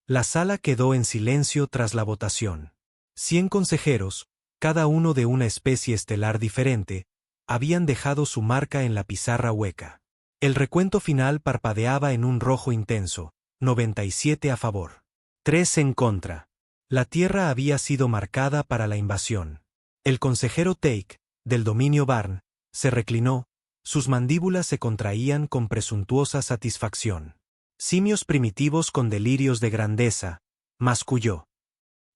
La sala quedó en silencio tras la votación. 100 consejeros, cada uno de una especie estelar diferente, habían dejado su marca en la pizarra hueca. El recuento final parpadeaba en un rojo intenso, 97 a favor. 3 en contra. La Tierra había sido marcada para la invasión. El consejero Take, del dominio Barn, se reclinó, sus mandíbulas se contraían con presuntuosa satisfacción. Simios primitivos con delirios de grandeza, masculló.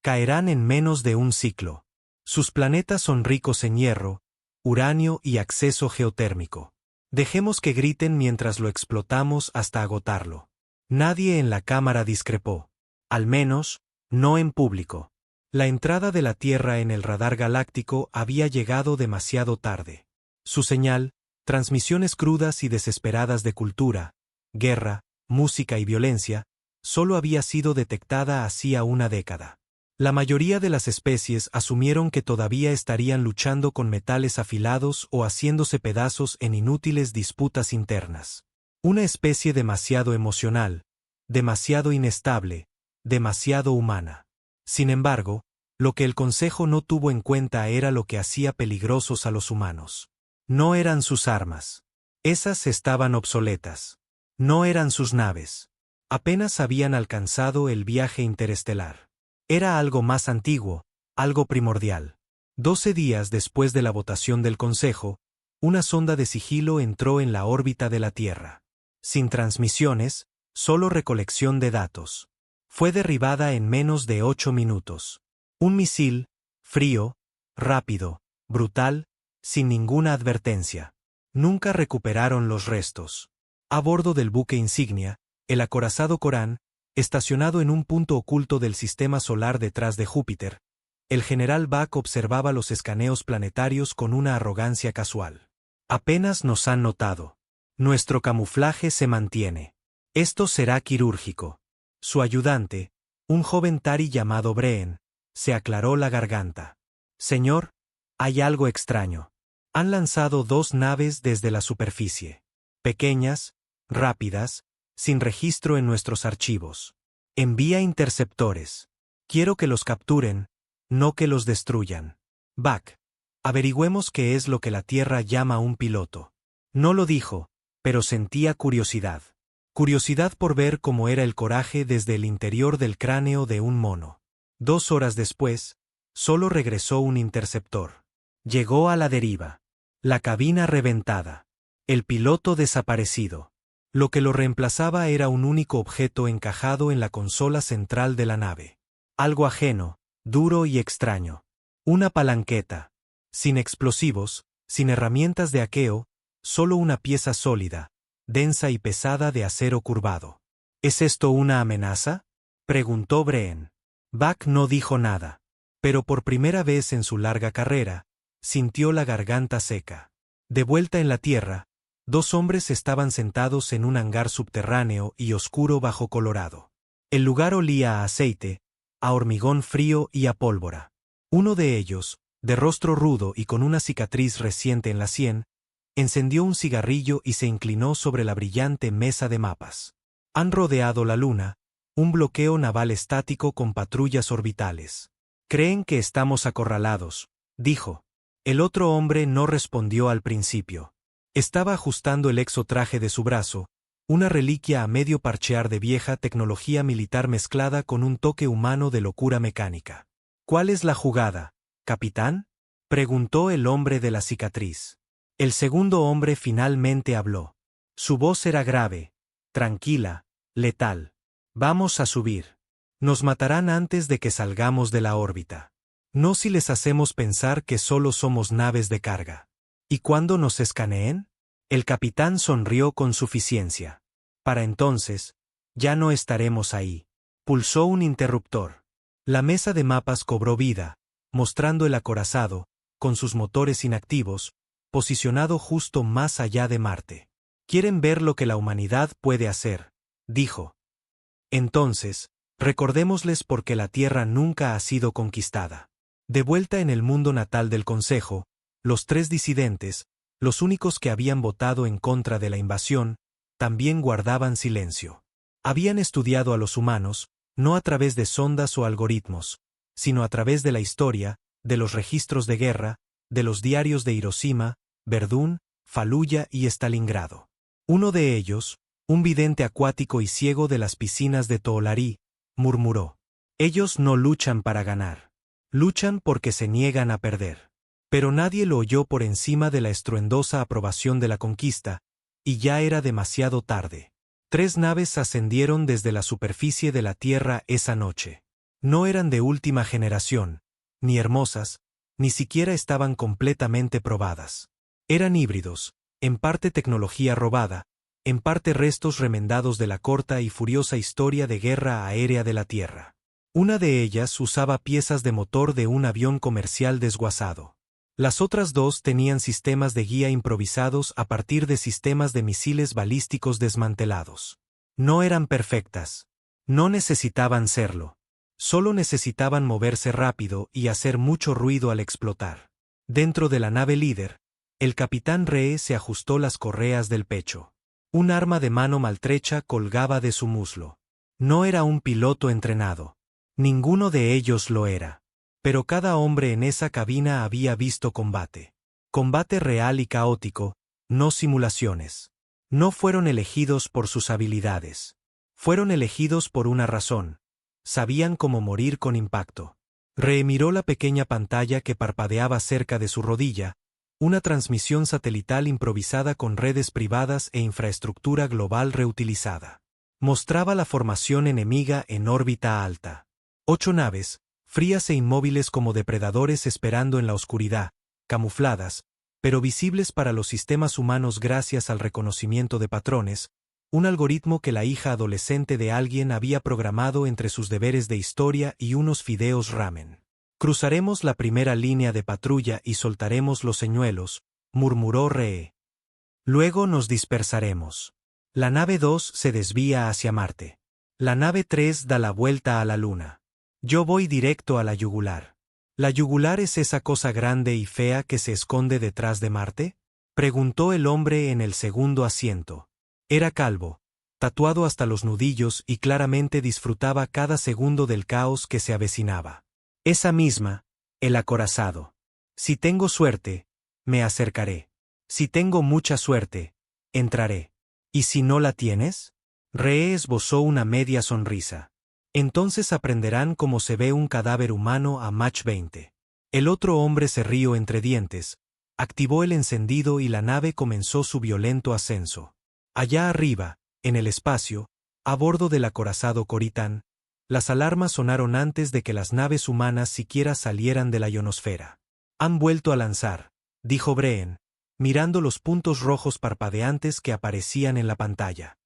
Caerán en menos de un ciclo. Sus planetas son ricos en hierro, uranio y acceso geotérmico. Dejemos que griten mientras lo explotamos hasta agotarlo. Nadie en la cámara discrepó. Al menos, no en público. La entrada de la Tierra en el radar galáctico había llegado demasiado tarde. Su señal, transmisiones crudas y desesperadas de cultura, guerra, música y violencia, solo había sido detectada hacía una década. La mayoría de las especies asumieron que todavía estarían luchando con metales afilados o haciéndose pedazos en inútiles disputas internas. Una especie demasiado emocional, demasiado inestable, demasiado humana. Sin embargo, lo que el Consejo no tuvo en cuenta era lo que hacía peligrosos a los humanos. No eran sus armas. Esas estaban obsoletas. No eran sus naves. Apenas habían alcanzado el viaje interestelar. Era algo más antiguo, algo primordial. 12 días después de la votación del Consejo, una sonda de sigilo entró en la órbita de la Tierra. Sin transmisiones, solo recolección de datos. Fue derribada en menos de 8 minutos. Un misil, frío, rápido, brutal, sin ninguna advertencia. Nunca recuperaron los restos. A bordo del buque insignia, el acorazado Corán, estacionado en un punto oculto del sistema solar detrás de Júpiter, el general Buck observaba los escaneos planetarios con una arrogancia casual. Apenas nos han notado. Nuestro camuflaje se mantiene. Esto será quirúrgico. Su ayudante, un joven Tari llamado Breen, se aclaró la garganta. Señor, hay algo extraño. Han lanzado 2 naves desde la superficie. Pequeñas, rápidas, sin registro en nuestros archivos. Envía interceptores. Quiero que los capturen, no que los destruyan. Buck, averigüemos qué es lo que la Tierra llama un piloto. No lo dijo, pero sentía curiosidad. Curiosidad por ver cómo era el coraje desde el interior del cráneo de un mono. 2 horas después, solo regresó un interceptor. Llegó a la deriva. La cabina reventada. El piloto desaparecido. Lo que lo reemplazaba era un único objeto encajado en la consola central de la nave. Algo ajeno, duro y extraño. Una palanqueta. Sin explosivos, sin herramientas de hackeo, solo una pieza sólida, densa y pesada de acero curvado. ¿Es esto una amenaza?, preguntó Breen. Buck no dijo nada, pero por primera vez en su larga carrera, sintió la garganta seca. De vuelta en la Tierra, 2 hombres estaban sentados en un hangar subterráneo y oscuro bajo Colorado. El lugar olía a aceite, a hormigón frío y a pólvora. Uno de ellos, de rostro rudo y con una cicatriz reciente en la sien, encendió un cigarrillo y se inclinó sobre la brillante mesa de mapas. Han rodeado la Luna, un bloqueo naval estático con patrullas orbitales. Creen que estamos acorralados, dijo. El otro hombre no respondió al principio. Estaba ajustando el exotraje de su brazo, una reliquia a medio parchear de vieja tecnología militar mezclada con un toque humano de locura mecánica. ¿Cuál es la jugada, capitán?, preguntó el hombre de la cicatriz. El segundo hombre finalmente habló. Su voz era grave, tranquila, letal. Vamos a subir. Nos matarán antes de que salgamos de la órbita. No si les hacemos pensar que solo somos naves de carga. ¿Y cuándo nos escaneen? El capitán sonrió con suficiencia. Para entonces, ya no estaremos ahí. Pulsó un interruptor. La mesa de mapas cobró vida, mostrando el acorazado, con sus motores inactivos, posicionado justo más allá de Marte. ¿Quieren ver lo que la humanidad puede hacer?, dijo. Entonces, recordémosles por qué la Tierra nunca ha sido conquistada. De vuelta en el mundo natal del Consejo, los 3 disidentes, los únicos que habían votado en contra de la invasión, también guardaban silencio. Habían estudiado a los humanos, no a través de sondas o algoritmos, sino a través de la historia, de los registros de guerra, de los diarios de Hiroshima, Verdún, Faluya y Stalingrado. Uno de ellos, un vidente acuático y ciego de las piscinas de Toolari, murmuró: ellos no luchan para ganar. Luchan porque se niegan a perder. Pero nadie lo oyó por encima de la estruendosa aprobación de la conquista, y ya era demasiado tarde. 3 naves ascendieron desde la superficie de la Tierra esa noche. No eran de última generación, ni hermosas, ni siquiera estaban completamente probadas. Eran híbridos, en parte tecnología robada, en parte restos remendados de la corta y furiosa historia de guerra aérea de la Tierra. Una de ellas usaba piezas de motor de un avión comercial desguazado. Las otras 2 tenían sistemas de guía improvisados a partir de sistemas de misiles balísticos desmantelados. No eran perfectas. No necesitaban serlo. Solo necesitaban moverse rápido y hacer mucho ruido al explotar. Dentro de la nave líder, el capitán Ree se ajustó las correas del pecho. Un arma de mano maltrecha colgaba de su muslo. No era un piloto entrenado. Ninguno de ellos lo era. Pero cada hombre en esa cabina había visto combate. Combate real y caótico, no simulaciones. No fueron elegidos por sus habilidades. Fueron elegidos por una razón. Sabían cómo morir con impacto. Remiró la pequeña pantalla que parpadeaba cerca de su rodilla, una transmisión satelital improvisada con redes privadas e infraestructura global reutilizada. Mostraba la formación enemiga en órbita alta. 8 naves, frías e inmóviles como depredadores esperando en la oscuridad, camufladas, pero visibles para los sistemas humanos gracias al reconocimiento de patrones, un algoritmo que la hija adolescente de alguien había programado entre sus deberes de historia y unos fideos ramen. Cruzaremos la primera línea de patrulla y soltaremos los señuelos, murmuró Ree. Luego nos dispersaremos. La nave 2 se desvía hacia Marte. La nave 3 da la vuelta a la Luna. Yo voy directo a la yugular. ¿La yugular es esa cosa grande y fea que se esconde detrás de Marte?, preguntó el hombre en el segundo asiento. Era calvo, tatuado hasta los nudillos y claramente disfrutaba cada segundo del caos que se avecinaba. Esa misma, el acorazado. Si tengo suerte, me acercaré. Si tengo mucha suerte, entraré. ¿Y si no la tienes? Ree esbozó una media sonrisa. Entonces aprenderán cómo se ve un cadáver humano a Mach 20. El otro hombre se rió entre dientes, activó el encendido y la nave comenzó su violento ascenso. Allá arriba, en el espacio, a bordo del acorazado Coritán, las alarmas sonaron antes de que las naves humanas siquiera salieran de la ionosfera. Han vuelto a lanzar, dijo Breen, mirando los puntos rojos parpadeantes que aparecían en la pantalla.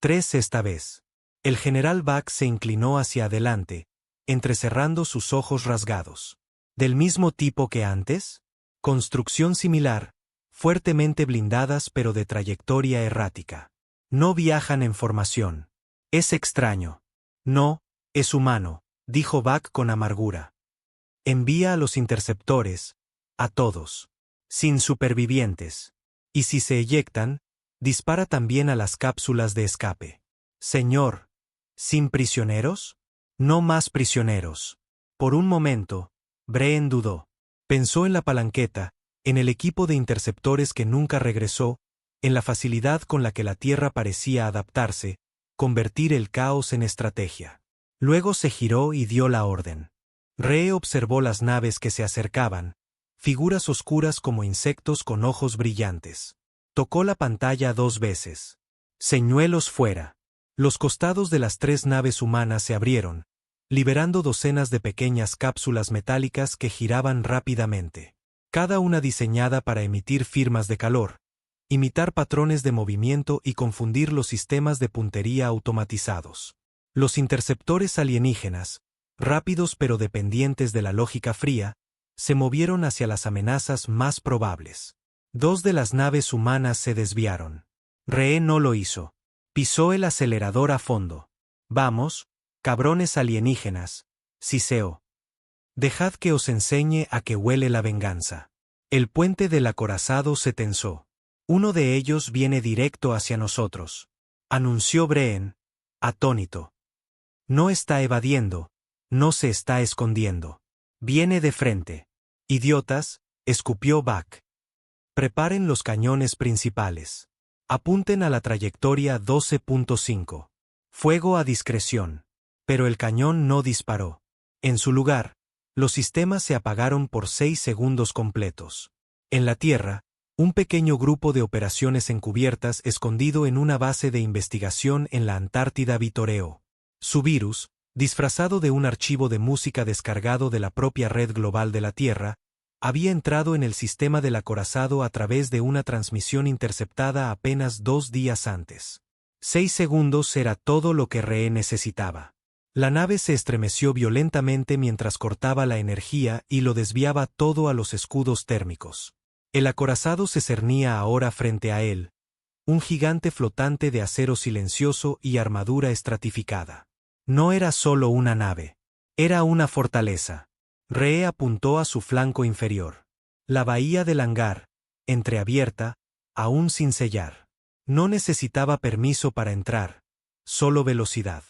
3 esta vez. El general Bach se inclinó hacia adelante, entrecerrando sus ojos rasgados. ¿Del mismo tipo que antes? Construcción similar, fuertemente blindadas pero de trayectoria errática. No viajan en formación. Es extraño. No, es humano, dijo Bach con amargura. Envía a los interceptores, a todos. Sin supervivientes. Y si se eyectan, dispara también a las cápsulas de escape. Señor. ¿Sin prisioneros? No más prisioneros. Por un momento, Breen dudó. Pensó en la palanqueta, en el equipo de interceptores que nunca regresó, en la facilidad con la que la Tierra parecía adaptarse, convertir el caos en estrategia. Luego se giró y dio la orden. Ree observó las naves que se acercaban, figuras oscuras como insectos con ojos brillantes. Tocó la pantalla 2 veces. Señuelos fuera. Los costados de las 3 naves humanas se abrieron, liberando docenas de pequeñas cápsulas metálicas que giraban rápidamente. Cada una diseñada para emitir firmas de calor, imitar patrones de movimiento y confundir los sistemas de puntería automatizados. Los interceptores alienígenas, rápidos pero dependientes de la lógica fría, se movieron hacia las amenazas más probables. 2 de las naves humanas se desviaron. Ree no lo hizo. Pisó el acelerador a fondo. Vamos, cabrones alienígenas, siseó. Dejad que os enseñe a qué huele la venganza. El puente del acorazado se tensó. Uno de ellos viene directo hacia nosotros, anunció Breen, atónito. No está evadiendo, no se está escondiendo. Viene de frente. Idiotas, escupió Buck. Preparen los cañones principales. Apunten a la trayectoria 12.5. Fuego a discreción. Pero el cañón no disparó. En su lugar, los sistemas se apagaron por 6 segundos completos. En la Tierra, un pequeño grupo de operaciones encubiertas escondido en una base de investigación en la Antártida vitoreó. Su virus, disfrazado de un archivo de música descargado de la propia red global de la Tierra, había entrado en el sistema del acorazado a través de una transmisión interceptada apenas 2 días antes. 6 segundos era todo lo que Ree necesitaba. La nave se estremeció violentamente mientras cortaba la energía y lo desviaba todo a los escudos térmicos. El acorazado se cernía ahora frente a él, un gigante flotante de acero silencioso y armadura estratificada. No era solo una nave. Era una fortaleza. Ree apuntó a su flanco inferior. La bahía del hangar, entreabierta, aún sin sellar. No necesitaba permiso para entrar, solo velocidad.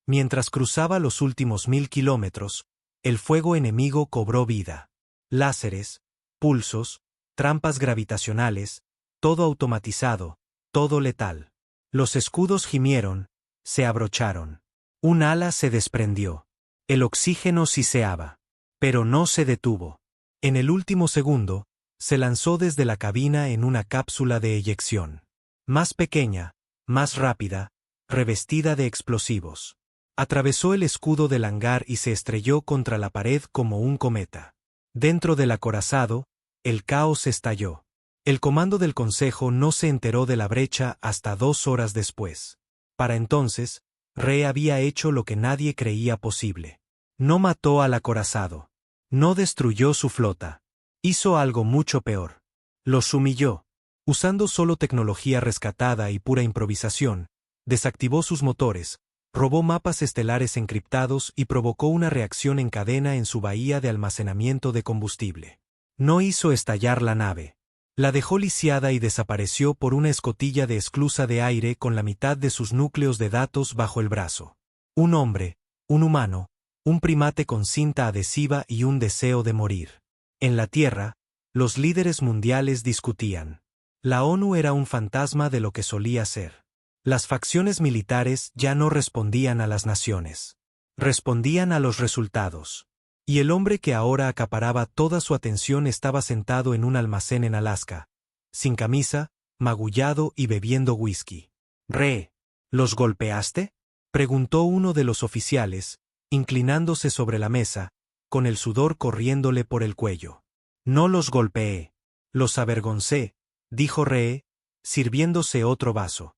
Mientras cruzaba los últimos 1000 kilómetros, el fuego enemigo cobró vida. Láseres, pulsos, trampas gravitacionales, todo automatizado, todo letal. Los escudos gimieron, se abrocharon. Un ala se desprendió. El oxígeno siseaba. Pero no se detuvo. En el último segundo, se lanzó desde la cabina en una cápsula de eyección. Más pequeña, más rápida, revestida de explosivos. Atravesó el escudo del hangar y se estrelló contra la pared como un cometa. Dentro del acorazado, el caos estalló. El comando del Consejo no se enteró de la brecha hasta 2 horas después. Para entonces, Ree había hecho lo que nadie creía posible. No mató al acorazado. No destruyó su flota. Hizo algo mucho peor. Los humilló. Usando solo tecnología rescatada y pura improvisación, desactivó sus motores, robó mapas estelares encriptados y provocó una reacción en cadena en su bahía de almacenamiento de combustible. No hizo estallar la nave. La dejó lisiada y desapareció por una escotilla de esclusa de aire con la mitad de sus núcleos de datos bajo el brazo. Un hombre, un humano, un primate con cinta adhesiva y un deseo de morir. En la Tierra, los líderes mundiales discutían. La ONU era un fantasma de lo que solía ser. Las facciones militares ya no respondían a las naciones. Respondían a los resultados. Y el hombre que ahora acaparaba toda su atención estaba sentado en un almacén en Alaska, sin camisa, magullado y bebiendo whisky. «Ree, ¿los golpeaste?», preguntó uno de los oficiales, inclinándose sobre la mesa, con el sudor corriéndole por el cuello. «No los golpeé. Los avergoncé», dijo Ree, sirviéndose otro vaso.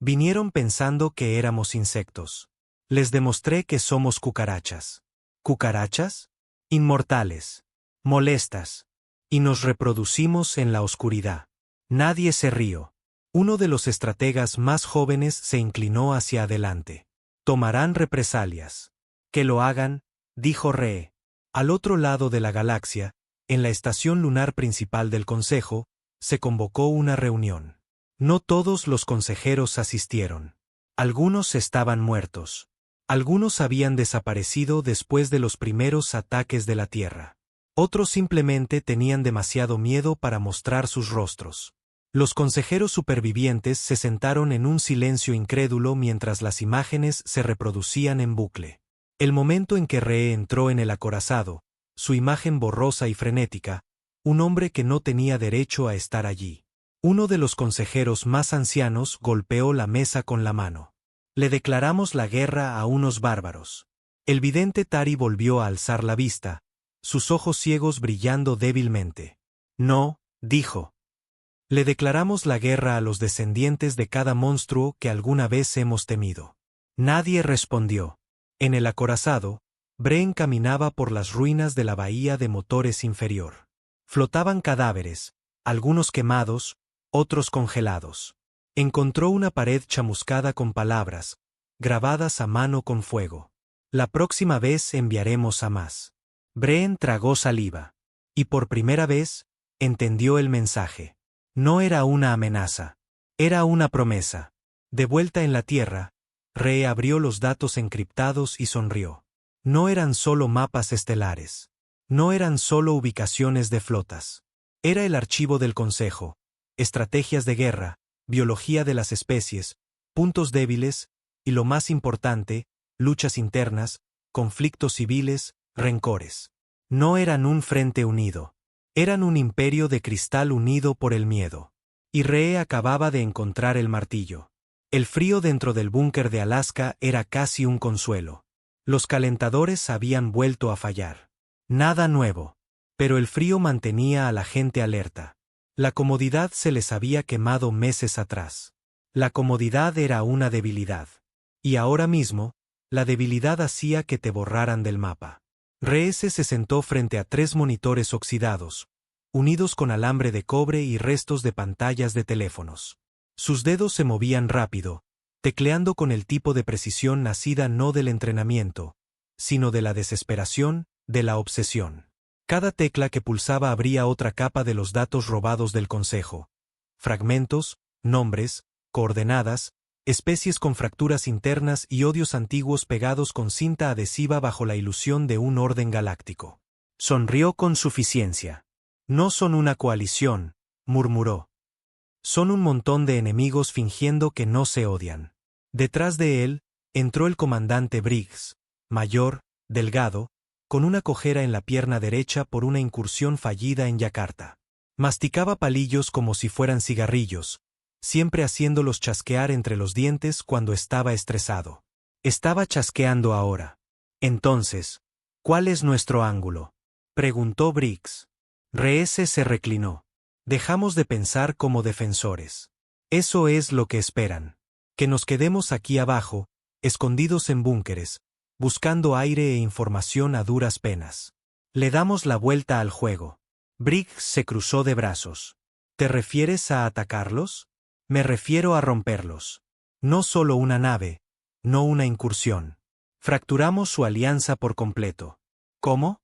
«Vinieron pensando que éramos insectos. Les demostré que somos cucarachas». ¿Cucarachas? Inmortales. Molestas. Y nos reproducimos en la oscuridad. Nadie se rió. Uno de los estrategas más jóvenes se inclinó hacia adelante. Tomarán represalias. Que lo hagan, dijo Ree. Al otro lado de la galaxia, en la estación lunar principal del Consejo, se convocó una reunión. No todos los consejeros asistieron. Algunos estaban muertos. Algunos habían desaparecido después de los primeros ataques de la Tierra. Otros simplemente tenían demasiado miedo para mostrar sus rostros. Los consejeros supervivientes se sentaron en un silencio incrédulo mientras las imágenes se reproducían en bucle. El momento en que Ree entró en el acorazado, su imagen borrosa y frenética, un hombre que no tenía derecho a estar allí. Uno de los consejeros más ancianos golpeó la mesa con la mano. «Le declaramos la guerra a unos bárbaros». El vidente Tari volvió a alzar la vista, sus ojos ciegos brillando débilmente. «No», dijo. «Le declaramos la guerra a los descendientes de cada monstruo que alguna vez hemos temido». Nadie respondió. En el acorazado, Bren caminaba por las ruinas de la bahía de motores inferior. Flotaban cadáveres, algunos quemados, otros congelados. Encontró una pared chamuscada con palabras, grabadas a mano con fuego. «La próxima vez enviaremos a más». Bren tragó saliva. Y por primera vez, entendió el mensaje. No era una amenaza. Era una promesa. De vuelta en la Tierra, Ree abrió los datos encriptados y sonrió. No eran solo mapas estelares. No eran solo ubicaciones de flotas. Era el archivo del Consejo, estrategias de guerra, biología de las especies, puntos débiles, y lo más importante, luchas internas, conflictos civiles, rencores. No eran un frente unido. Eran un imperio de cristal unido por el miedo. Y Ree acababa de encontrar el martillo. El frío dentro del búnker de Alaska era casi un consuelo. Los calentadores habían vuelto a fallar. Nada nuevo. Pero el frío mantenía a la gente alerta. La comodidad se les había quemado meses atrás. La comodidad era una debilidad. Y ahora mismo, la debilidad hacía que te borraran del mapa. Ree se sentó frente a 3 monitores oxidados, unidos con alambre de cobre y restos de pantallas de teléfonos. Sus dedos se movían rápido, tecleando con el tipo de precisión nacida no del entrenamiento, sino de la desesperación, de la obsesión. Cada tecla que pulsaba abría otra capa de los datos robados del Consejo. Fragmentos, nombres, coordenadas, especies con fracturas internas y odios antiguos pegados con cinta adhesiva bajo la ilusión de un orden galáctico. Sonrió con suficiencia. No son una coalición, murmuró. Son un montón de enemigos fingiendo que no se odian. Detrás de él, entró el comandante Briggs, mayor, delgado, con una cojera en la pierna derecha por una incursión fallida en Yakarta. Masticaba palillos como si fueran cigarrillos, siempre haciéndolos chasquear entre los dientes cuando estaba estresado. Estaba chasqueando ahora. Entonces, ¿cuál es nuestro ángulo?, preguntó Briggs. Ree se reclinó. Dejamos de pensar como defensores. Eso es lo que esperan. Que nos quedemos aquí abajo, escondidos en búnkeres, buscando aire e información a duras penas. Le damos la vuelta al juego. Briggs se cruzó de brazos. ¿Te refieres a atacarlos? Me refiero a romperlos. No solo una nave, no una incursión. Fracturamos su alianza por completo. ¿Cómo?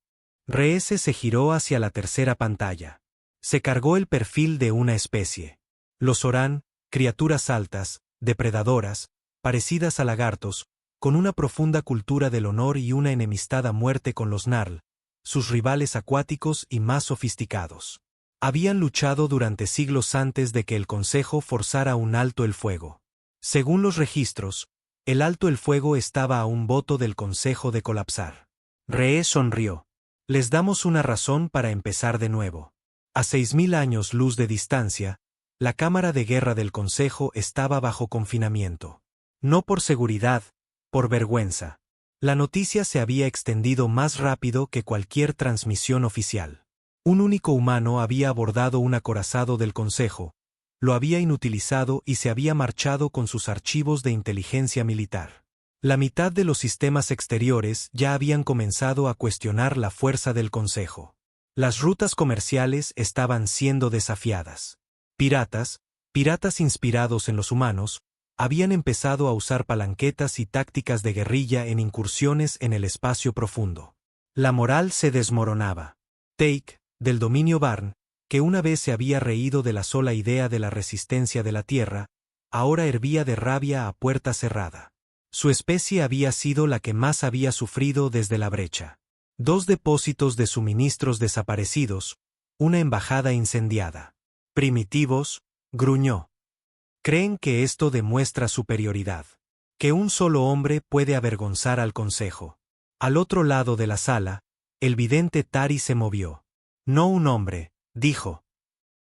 Ree se giró hacia la tercera pantalla. Se cargó el perfil de una especie. Los Oran, criaturas altas, depredadoras, parecidas a lagartos, con una profunda cultura del honor y una enemistad a muerte con los Narl, sus rivales acuáticos y más sofisticados. Habían luchado durante siglos antes de que el Consejo forzara un alto el fuego. Según los registros, el alto el fuego estaba a un voto del Consejo de colapsar. Ree sonrió. Les damos una razón para empezar de nuevo. A 6000 años luz de distancia, la Cámara de Guerra del Consejo estaba bajo confinamiento. No por seguridad, por vergüenza. La noticia se había extendido más rápido que cualquier transmisión oficial. Un único humano había abordado un acorazado del Consejo, lo había inutilizado y se había marchado con sus archivos de inteligencia militar. La mitad de los sistemas exteriores ya habían comenzado a cuestionar la fuerza del Consejo. Las rutas comerciales estaban siendo desafiadas. Piratas inspirados en los humanos, habían empezado a usar palanquetas y tácticas de guerrilla en incursiones en el espacio profundo. La moral se desmoronaba. Take, del dominio Barn, que una vez se había reído de la sola idea de la resistencia de la Tierra, ahora hervía de rabia a puerta cerrada. Su especie había sido la que más había sufrido desde la brecha. 2 depósitos de suministros desaparecidos, una embajada incendiada. Primitivos, gruñó. Creen que esto demuestra superioridad. Que un solo hombre puede avergonzar al Consejo. Al otro lado de la sala, el vidente Tari se movió. No un hombre, dijo.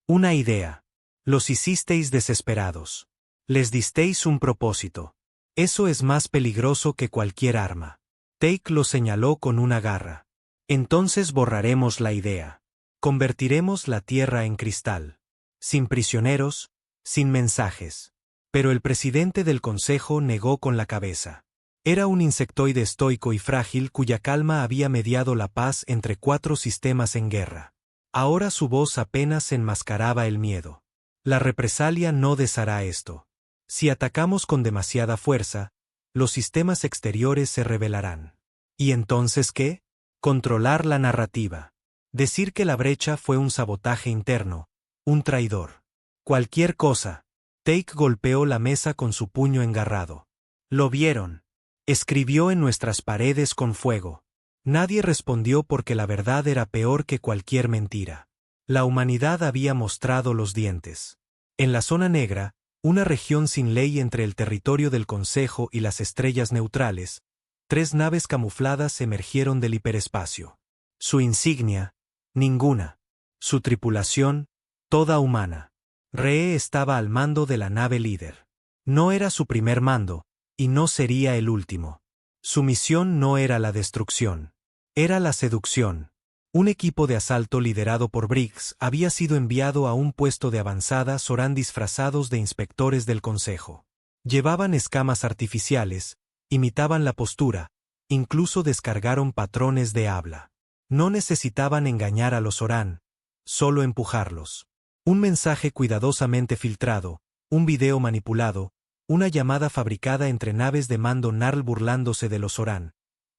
Una idea. Los hicisteis desesperados. Les disteis un propósito. Eso es más peligroso que cualquier arma. Take lo señaló con una garra. Entonces borraremos la idea. Convertiremos la Tierra en cristal. Sin prisioneros, sin mensajes. Pero el presidente del Consejo negó con la cabeza. Era un insectoide estoico y frágil cuya calma había mediado la paz entre 4 sistemas en guerra. Ahora su voz apenas enmascaraba el miedo. La represalia no deshará esto. Si atacamos con demasiada fuerza, los sistemas exteriores se rebelarán. ¿Y entonces qué? Controlar la narrativa. Decir que la brecha fue un sabotaje interno, un traidor. Cualquier cosa. Take golpeó la mesa con su puño engarrado. Lo vieron. Escribió en nuestras paredes con fuego. Nadie respondió porque la verdad era peor que cualquier mentira. La humanidad había mostrado los dientes. En la zona negra, una región sin ley entre el territorio del Consejo y las estrellas neutrales, 3 naves camufladas emergieron del hiperespacio. Su insignia, ninguna. Su tripulación, toda humana. Ree estaba al mando de la nave líder. No era su primer mando, y no sería el último. Su misión no era la destrucción. Era la seducción. Un equipo de asalto liderado por Briggs había sido enviado a un puesto de avanzada Zoran disfrazados de inspectores del Consejo. Llevaban escamas artificiales, imitaban la postura, incluso descargaron patrones de habla. No necesitaban engañar a los Zoran, solo empujarlos. Un mensaje cuidadosamente filtrado, un video manipulado, una llamada fabricada entre naves de mando Narl burlándose de los Zoran,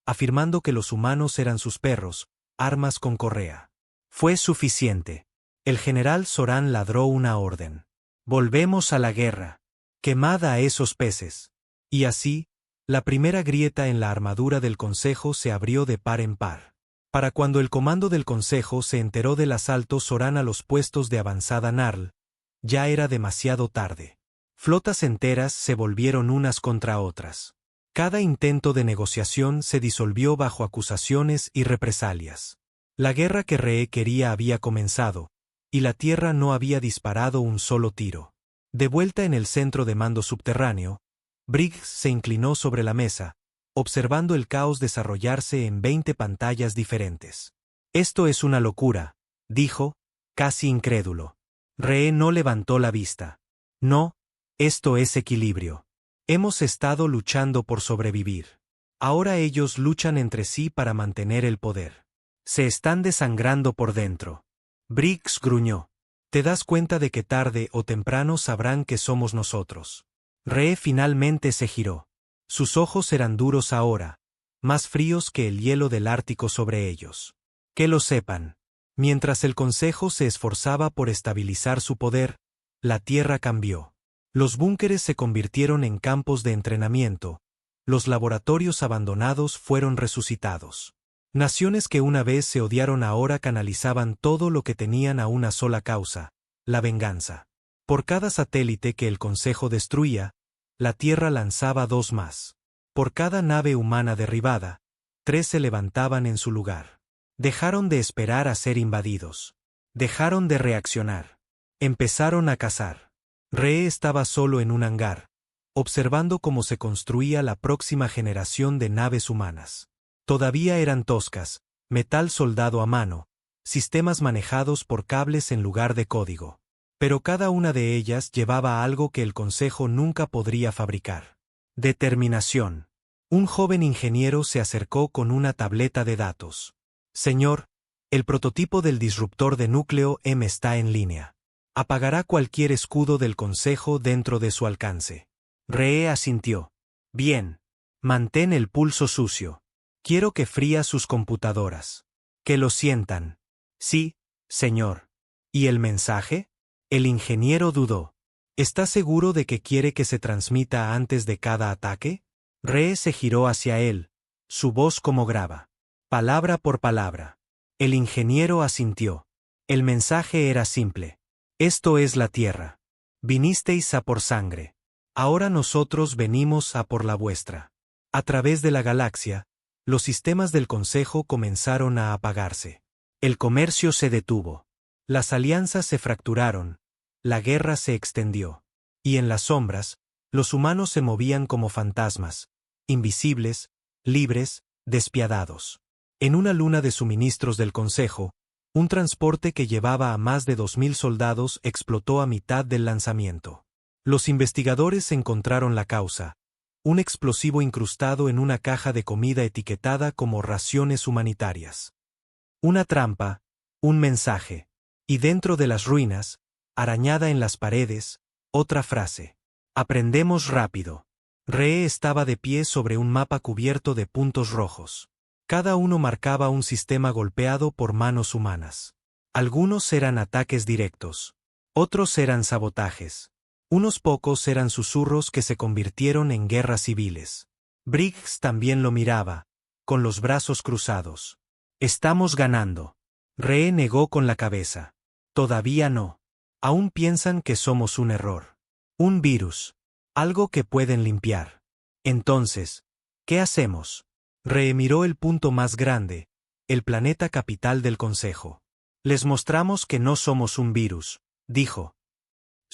afirmando que los humanos eran sus perros, armas con correa. Fue suficiente. El general Zoran ladró una orden. Volvemos a la guerra. Quemad a esos peces. Y así, la primera grieta en la armadura del Consejo se abrió de par en par. Para cuando el comando del Consejo se enteró del asalto Zoran a los puestos de avanzada Narl, ya era demasiado tarde. Flotas enteras se volvieron unas contra otras. Cada intento de negociación se disolvió bajo acusaciones y represalias. La guerra que Ree quería había comenzado, y la Tierra no había disparado un solo tiro. De vuelta en el centro de mando subterráneo, Briggs se inclinó sobre la mesa, observando el caos desarrollarse en 20 pantallas diferentes. Esto es una locura, dijo, casi incrédulo. Ree no levantó la vista. No, esto es equilibrio. Hemos estado luchando por sobrevivir. Ahora ellos luchan entre sí para mantener el poder. Se están desangrando por dentro. Briggs gruñó. Te das cuenta de que tarde o temprano sabrán que somos nosotros. Ree finalmente se giró. Sus ojos eran duros ahora, más fríos que el hielo del Ártico sobre ellos. Que lo sepan. Mientras el Consejo se esforzaba por estabilizar su poder, la Tierra cambió. Los búnkeres se convirtieron en campos de entrenamiento, los laboratorios abandonados fueron resucitados. Naciones que una vez se odiaron ahora canalizaban todo lo que tenían a una sola causa, la venganza. Por cada satélite que el Consejo destruía, la Tierra lanzaba 2 más. Por cada nave humana derribada, 3 se levantaban en su lugar. Dejaron de esperar a ser invadidos. Dejaron de reaccionar. Empezaron a cazar. Ree estaba solo en un hangar, observando cómo se construía la próxima generación de naves humanas. Todavía eran toscas, metal soldado a mano, sistemas manejados por cables en lugar de código. Pero cada una de ellas llevaba algo que el Consejo nunca podría fabricar. Determinación. Un joven ingeniero se acercó con una tableta de datos. Señor, el prototipo del disruptor de núcleo M está en línea. Apagará cualquier escudo del Consejo dentro de su alcance. Ree asintió. Bien. Mantén el pulso sucio. Quiero que fría sus computadoras. Que lo sientan. Sí, señor. ¿Y el mensaje? El ingeniero dudó. ¿Está seguro de que quiere que se transmita antes de cada ataque? Ree se giró hacia él, su voz como grava. Palabra por palabra. El ingeniero asintió. El mensaje era simple. Esto es la Tierra. Vinisteis a por sangre. Ahora nosotros venimos a por la vuestra. A través de la galaxia, los sistemas del Consejo comenzaron a apagarse. El comercio se detuvo. Las alianzas se fracturaron. La guerra se extendió. Y en las sombras, los humanos se movían como fantasmas, invisibles, libres, despiadados. En una luna de suministros del Consejo, un transporte que llevaba a más de 2000 soldados explotó a mitad del lanzamiento. Los investigadores encontraron la causa, un explosivo incrustado en una caja de comida etiquetada como raciones humanitarias. Una trampa, un mensaje. Y dentro de las ruinas, arañada en las paredes, otra frase. Aprendemos rápido. Ree estaba de pie sobre un mapa cubierto de puntos rojos. Cada uno marcaba un sistema golpeado por manos humanas. Algunos eran ataques directos. Otros eran sabotajes. Unos pocos eran susurros que se convirtieron en guerras civiles. Briggs también lo miraba, con los brazos cruzados. Estamos ganando. Ree negó con la cabeza. Todavía no. Aún piensan que somos un error. Un virus. Algo que pueden limpiar. Entonces, ¿qué hacemos? Ree miró el punto más grande, el planeta capital del Consejo. Les mostramos que no somos un virus, dijo.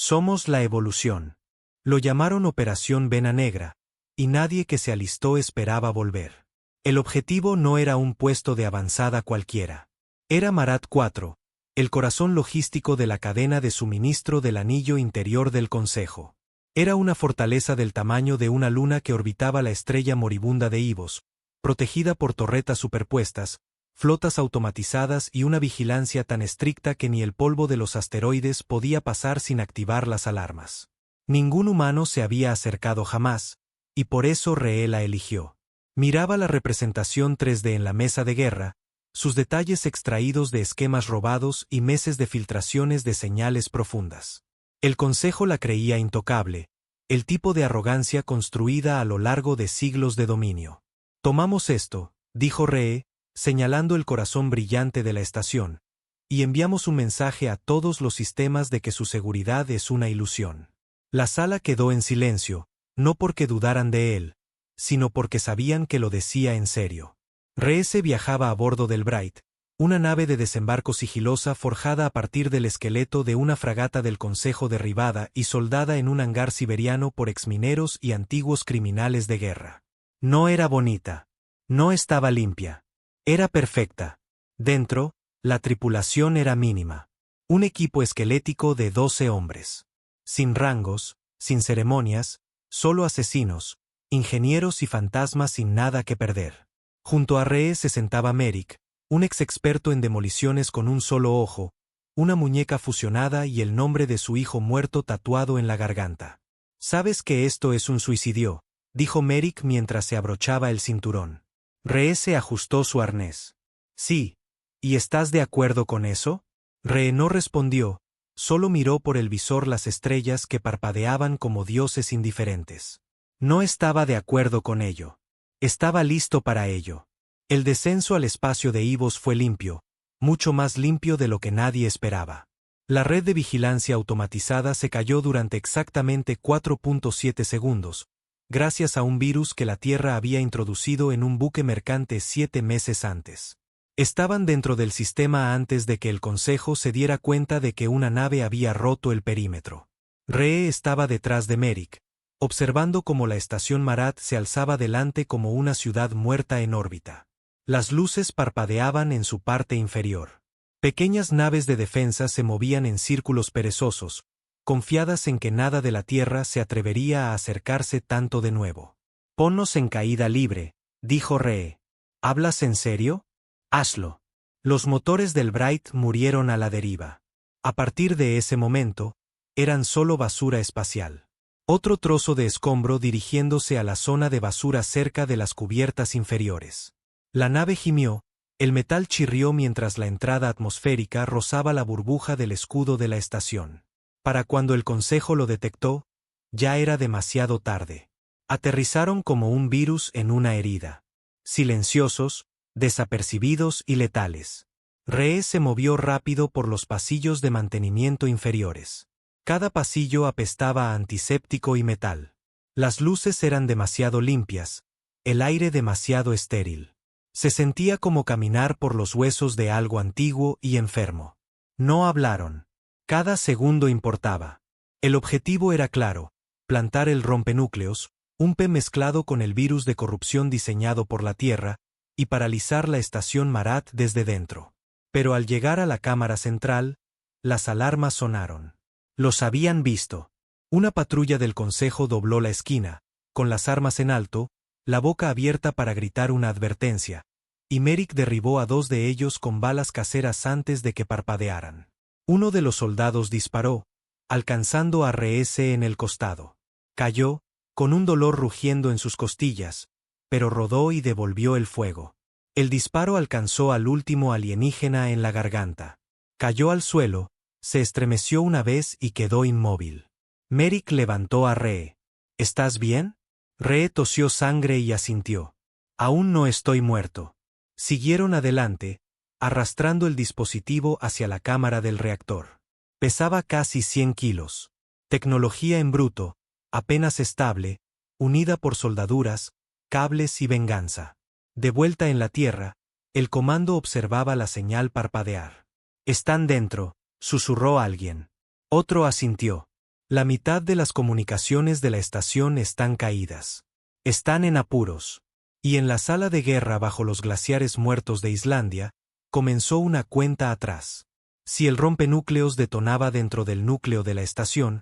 Somos la evolución. Lo llamaron Operación Vena Negra, y nadie que se alistó esperaba volver. El objetivo no era un puesto de avanzada cualquiera. Era Marat IV, el corazón logístico de la cadena de suministro del anillo interior del Consejo. Era una fortaleza del tamaño de una luna que orbitaba la estrella moribunda de Ivos, protegida por torretas superpuestas, flotas automatizadas y una vigilancia tan estricta que ni el polvo de los asteroides podía pasar sin activar las alarmas. Ningún humano se había acercado jamás, y por eso Ree la eligió. Miraba la representación 3D en la mesa de guerra, sus detalles extraídos de esquemas robados y meses de filtraciones de señales profundas. El Consejo la creía intocable, el tipo de arrogancia construida a lo largo de siglos de dominio. Tomamos esto, dijo Ree, señalando el corazón brillante de la estación, y enviamos un mensaje a todos los sistemas de que su seguridad es una ilusión. La sala quedó en silencio, no porque dudaran de él, sino porque sabían que lo decía en serio. Ree viajaba a bordo del Bright, una nave de desembarco sigilosa forjada a partir del esqueleto de una fragata del Consejo derribada y soldada en un hangar siberiano por exmineros y antiguos criminales de guerra. No era bonita. No estaba limpia. Era perfecta. Dentro, la tripulación era mínima. Un equipo esquelético de 12 hombres. Sin rangos, sin ceremonias, solo asesinos, ingenieros y fantasmas sin nada que perder. Junto a Ree se sentaba Merrick, un ex experto en demoliciones con un solo ojo, una muñeca fusionada y el nombre de su hijo muerto tatuado en la garganta. «¿Sabes que esto es un suicidio?», dijo Merrick mientras se abrochaba el cinturón. Ree ajustó su arnés. «Sí. ¿Y estás de acuerdo con eso?». Ree no respondió, solo miró por el visor las estrellas que parpadeaban como dioses indiferentes. No estaba de acuerdo con ello. Estaba listo para ello. El descenso al espacio de Ivos fue limpio, mucho más limpio de lo que nadie esperaba. La red de vigilancia automatizada se cayó durante exactamente 4.7 segundos, gracias a un virus que la Tierra había introducido en un buque mercante 7 meses antes. Estaban dentro del sistema antes de que el Consejo se diera cuenta de que una nave había roto el perímetro. Ree estaba detrás de Merrick, observando cómo la estación Marat se alzaba delante como una ciudad muerta en órbita. Las luces parpadeaban en su parte inferior. Pequeñas naves de defensa se movían en círculos perezosos, confiadas en que nada de la Tierra se atrevería a acercarse tanto de nuevo. «Ponnos en caída libre», dijo Ree. «¿Hablas en serio? Hazlo». Los motores del Bright murieron a la deriva. A partir de ese momento, eran solo basura espacial. Otro trozo de escombro dirigiéndose a la zona de basura cerca de las cubiertas inferiores. La nave gimió, el metal chirrió mientras la entrada atmosférica rozaba la burbuja del escudo de la estación. Para cuando el Consejo lo detectó, ya era demasiado tarde. Aterrizaron como un virus en una herida. Silenciosos, desapercibidos y letales. Ree se movió rápido por los pasillos de mantenimiento inferiores. Cada pasillo apestaba a antiséptico y metal. Las luces eran demasiado limpias, el aire demasiado estéril. Se sentía como caminar por los huesos de algo antiguo y enfermo. No hablaron. Cada segundo importaba. El objetivo era claro: plantar el rompenúcleos, un P mezclado con el virus de corrupción diseñado por la Tierra, y paralizar la estación Marat desde dentro. Pero al llegar a la cámara central, las alarmas sonaron. Los habían visto. Una patrulla del Consejo dobló la esquina, con las armas en alto, la boca abierta para gritar una advertencia, y Merrick derribó a 2 de ellos con balas caseras antes de que parpadearan. Uno de los soldados disparó, alcanzando a Ree en el costado. Cayó, con un dolor rugiendo en sus costillas, pero rodó y devolvió el fuego. El disparo alcanzó al último alienígena en la garganta. Cayó al suelo, se estremeció una vez y quedó inmóvil. Merrick levantó a Ree. ¿Estás bien? Ree tosió sangre y asintió. Aún no estoy muerto. Siguieron adelante, arrastrando el dispositivo hacia la cámara del reactor. Pesaba casi 100 kilos. Tecnología en bruto, apenas estable, unida por soldaduras, cables y venganza. De vuelta en la Tierra, el comando observaba la señal parpadear. «Están dentro», susurró alguien. Otro asintió. La mitad de las comunicaciones de la estación están caídas. Están en apuros. Y en la sala de guerra bajo los glaciares muertos de Islandia, comenzó una cuenta atrás. Si el rompenúcleos detonaba dentro del núcleo de la estación,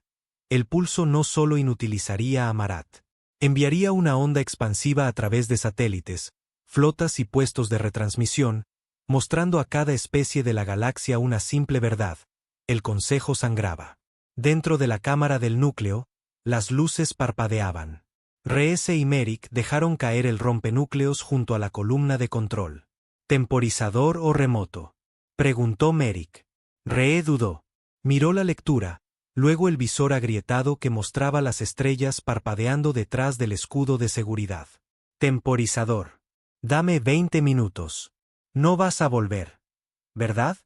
el pulso no solo inutilizaría a Marat. Enviaría una onda expansiva a través de satélites, flotas y puestos de retransmisión, mostrando a cada especie de la galaxia una simple verdad: el Consejo sangraba. Dentro de la cámara del núcleo, las luces parpadeaban. Ree y Merrick dejaron caer el rompenúcleos junto a la columna de control. ¿Temporizador o remoto?, preguntó Merrick. Ree dudó. Miró la lectura, luego el visor agrietado que mostraba las estrellas parpadeando detrás del escudo de seguridad. Temporizador. Dame 20 minutos. No vas a volver, ¿verdad?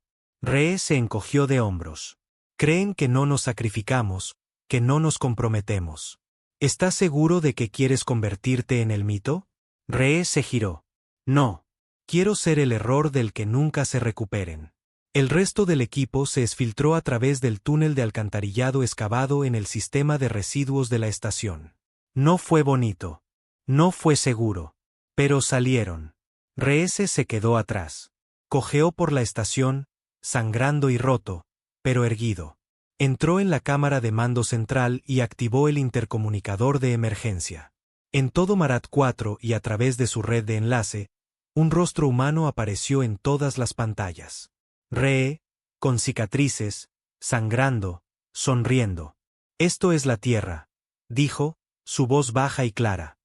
Ree se encogió de hombros. Creen que no nos sacrificamos, que no nos comprometemos. ¿Estás seguro de que quieres convertirte en el mito? Ree se giró. No. Quiero ser el error del que nunca se recuperen. El resto del equipo se exfiltró a través del túnel de alcantarillado excavado en el sistema de residuos de la estación. No fue bonito. No fue seguro. Pero salieron. Ree se quedó atrás. Cojeó por la estación, sangrando y roto, pero erguido. Entró en la cámara de mando central y activó el intercomunicador de emergencia. En todo Marat 4 y a través de su red de enlace, un rostro humano apareció en todas las pantallas. Ree, con cicatrices, sangrando, sonriendo. «Esto es la Tierra», dijo, su voz baja y clara.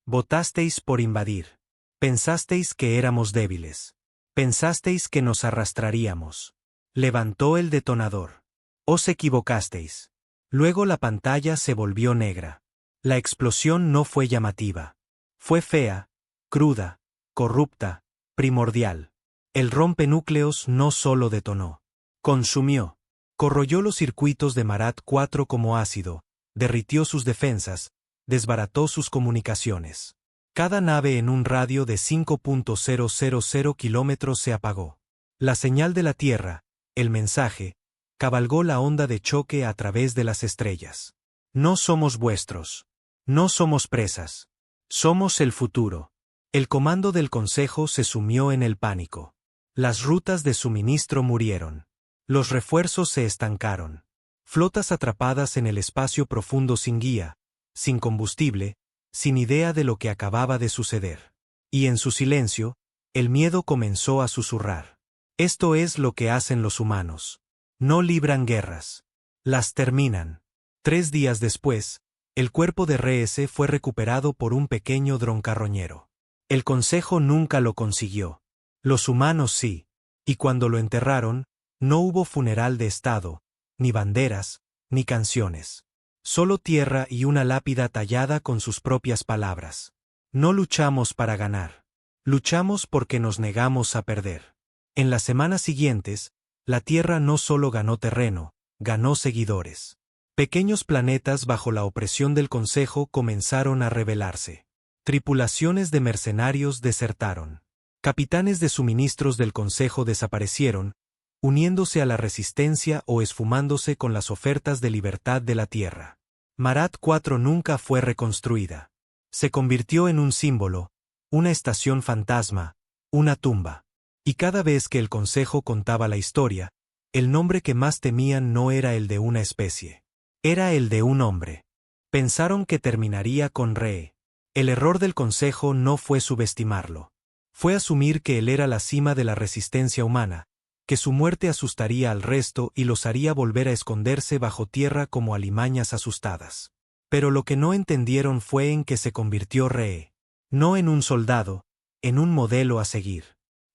«Votasteis por invadir. Pensasteis que éramos débiles. Pensasteis que nos arrastraríamos. Levantó el detonador. Os equivocasteis». Luego la pantalla se volvió negra. La explosión no fue llamativa. Fue fea, cruda, corrupta, primordial. El rompenúcleos no solo detonó. Consumió. Corroyó los circuitos de Marat 4 como ácido, derritió sus defensas, desbarató sus comunicaciones. Cada nave en un radio de 5.000 kilómetros se apagó. La señal de la Tierra, el mensaje, cabalgó la onda de choque a través de las estrellas. No somos vuestros. No somos presas. Somos el futuro. El comando del Consejo se sumió en el pánico. Las rutas de suministro murieron. Los refuerzos se estancaron. Flotas atrapadas en el espacio profundo sin guía, sin combustible, sin idea de lo que acababa de suceder. Y en su silencio, el miedo comenzó a susurrar. Esto es lo que hacen los humanos. No libran guerras. Las terminan. 3 días después, el cuerpo de Ree fue recuperado por un pequeño dron carroñero. El Consejo nunca lo consiguió. Los humanos sí. Y cuando lo enterraron, no hubo funeral de Estado, ni banderas, ni canciones. Solo tierra y una lápida tallada con sus propias palabras. No luchamos para ganar. Luchamos porque nos negamos a perder. En las semanas siguientes, la Tierra no solo ganó terreno, ganó seguidores. Pequeños planetas bajo la opresión del Consejo comenzaron a rebelarse. Tripulaciones de mercenarios desertaron. Capitanes de suministros del Consejo desaparecieron, uniéndose a la resistencia o esfumándose con las ofertas de libertad de la Tierra. Marat 4 nunca fue reconstruida. Se convirtió en un símbolo, una estación fantasma, una tumba. Y cada vez que el Consejo contaba la historia, el nombre que más temían no era el de una especie. Era el de un hombre. Pensaron que terminaría con Ree. El error del Consejo no fue subestimarlo. Fue asumir que él era la cima de la resistencia humana, que su muerte asustaría al resto y los haría volver a esconderse bajo tierra como alimañas asustadas. Pero lo que no entendieron fue en que se convirtió Ree. No en un soldado, en un modelo a seguir.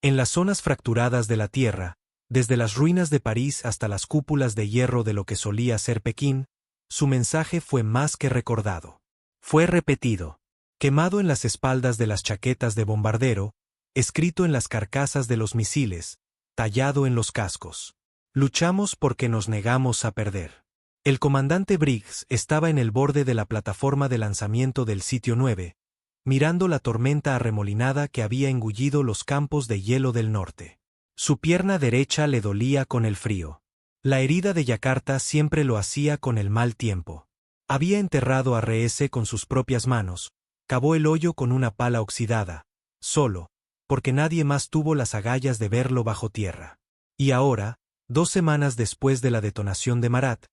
En las zonas fracturadas de la Tierra, desde las ruinas de París hasta las cúpulas de hierro de lo que solía ser Pekín, Su mensaje fue más que recordado. Fue repetido. Quemado en las espaldas de las chaquetas de bombardero, escrito en las carcasas de los misiles, tallado en los cascos. Luchamos porque nos negamos a perder. El comandante Briggs estaba en el borde de la plataforma de lanzamiento del sitio 9, mirando la tormenta arremolinada que había engullido los campos de hielo del norte. Su pierna derecha le dolía con el frío. La herida de Yakarta siempre lo hacía con el mal tiempo. Había enterrado a RS con sus propias manos, cavó el hoyo con una pala oxidada, solo, porque nadie más tuvo las agallas de verlo bajo tierra. Y ahora, 2 semanas después de la detonación de Marat,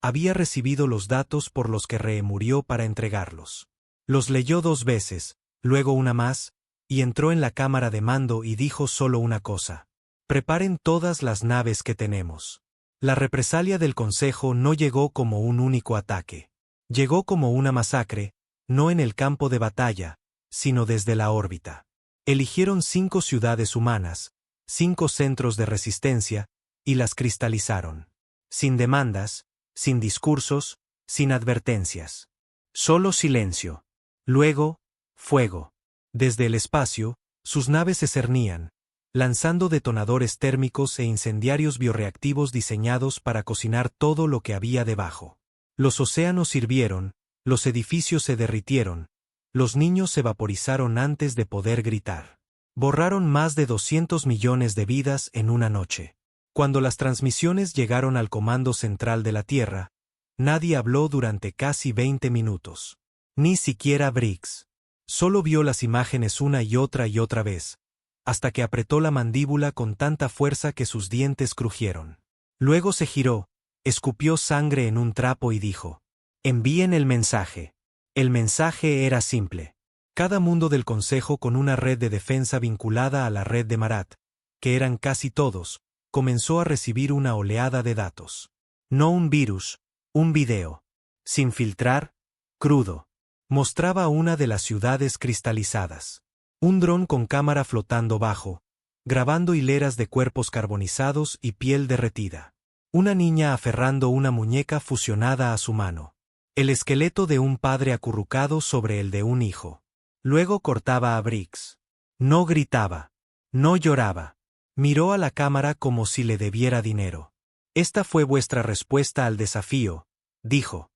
había recibido los datos por los que Ree murió para entregarlos. Los leyó 2 veces, luego una más, y entró en la cámara de mando y dijo solo una cosa: preparen todas las naves que tenemos. La represalia del Consejo no llegó como un único ataque. Llegó como una masacre, no en el campo de batalla, sino desde la órbita. Eligieron 5 ciudades humanas, 5 centros de resistencia, y las cristalizaron. Sin demandas, sin discursos, sin advertencias. Solo silencio. Luego, fuego. Desde el espacio, sus naves se cernían, lanzando detonadores térmicos e incendiarios bioreactivos diseñados para cocinar todo lo que había debajo. Los océanos hirvieron, los edificios se derritieron, los niños se vaporizaron antes de poder gritar. Borraron más de 200 millones de vidas en una noche. Cuando las transmisiones llegaron al comando central de la Tierra, nadie habló durante casi 20 minutos. Ni siquiera Briggs. Solo vio las imágenes una y otra vez, hasta que apretó la mandíbula con tanta fuerza que sus dientes crujieron. Luego se giró, escupió sangre en un trapo y dijo: envíen el mensaje. El mensaje era simple. Cada mundo del Consejo con una red de defensa vinculada a la red de Marat, que eran casi todos, comenzó a recibir una oleada de datos. No un virus, un video. Sin filtrar, crudo. Mostraba una de las ciudades cristalizadas. Un dron con cámara flotando bajo, grabando hileras de cuerpos carbonizados y piel derretida. Una niña aferrando una muñeca fusionada a su mano. El esqueleto de un padre acurrucado sobre el de un hijo. Luego cortaba a Briggs. No gritaba. No lloraba. Miró a la cámara como si le debiera dinero. Esta fue vuestra respuesta al desafío, dijo.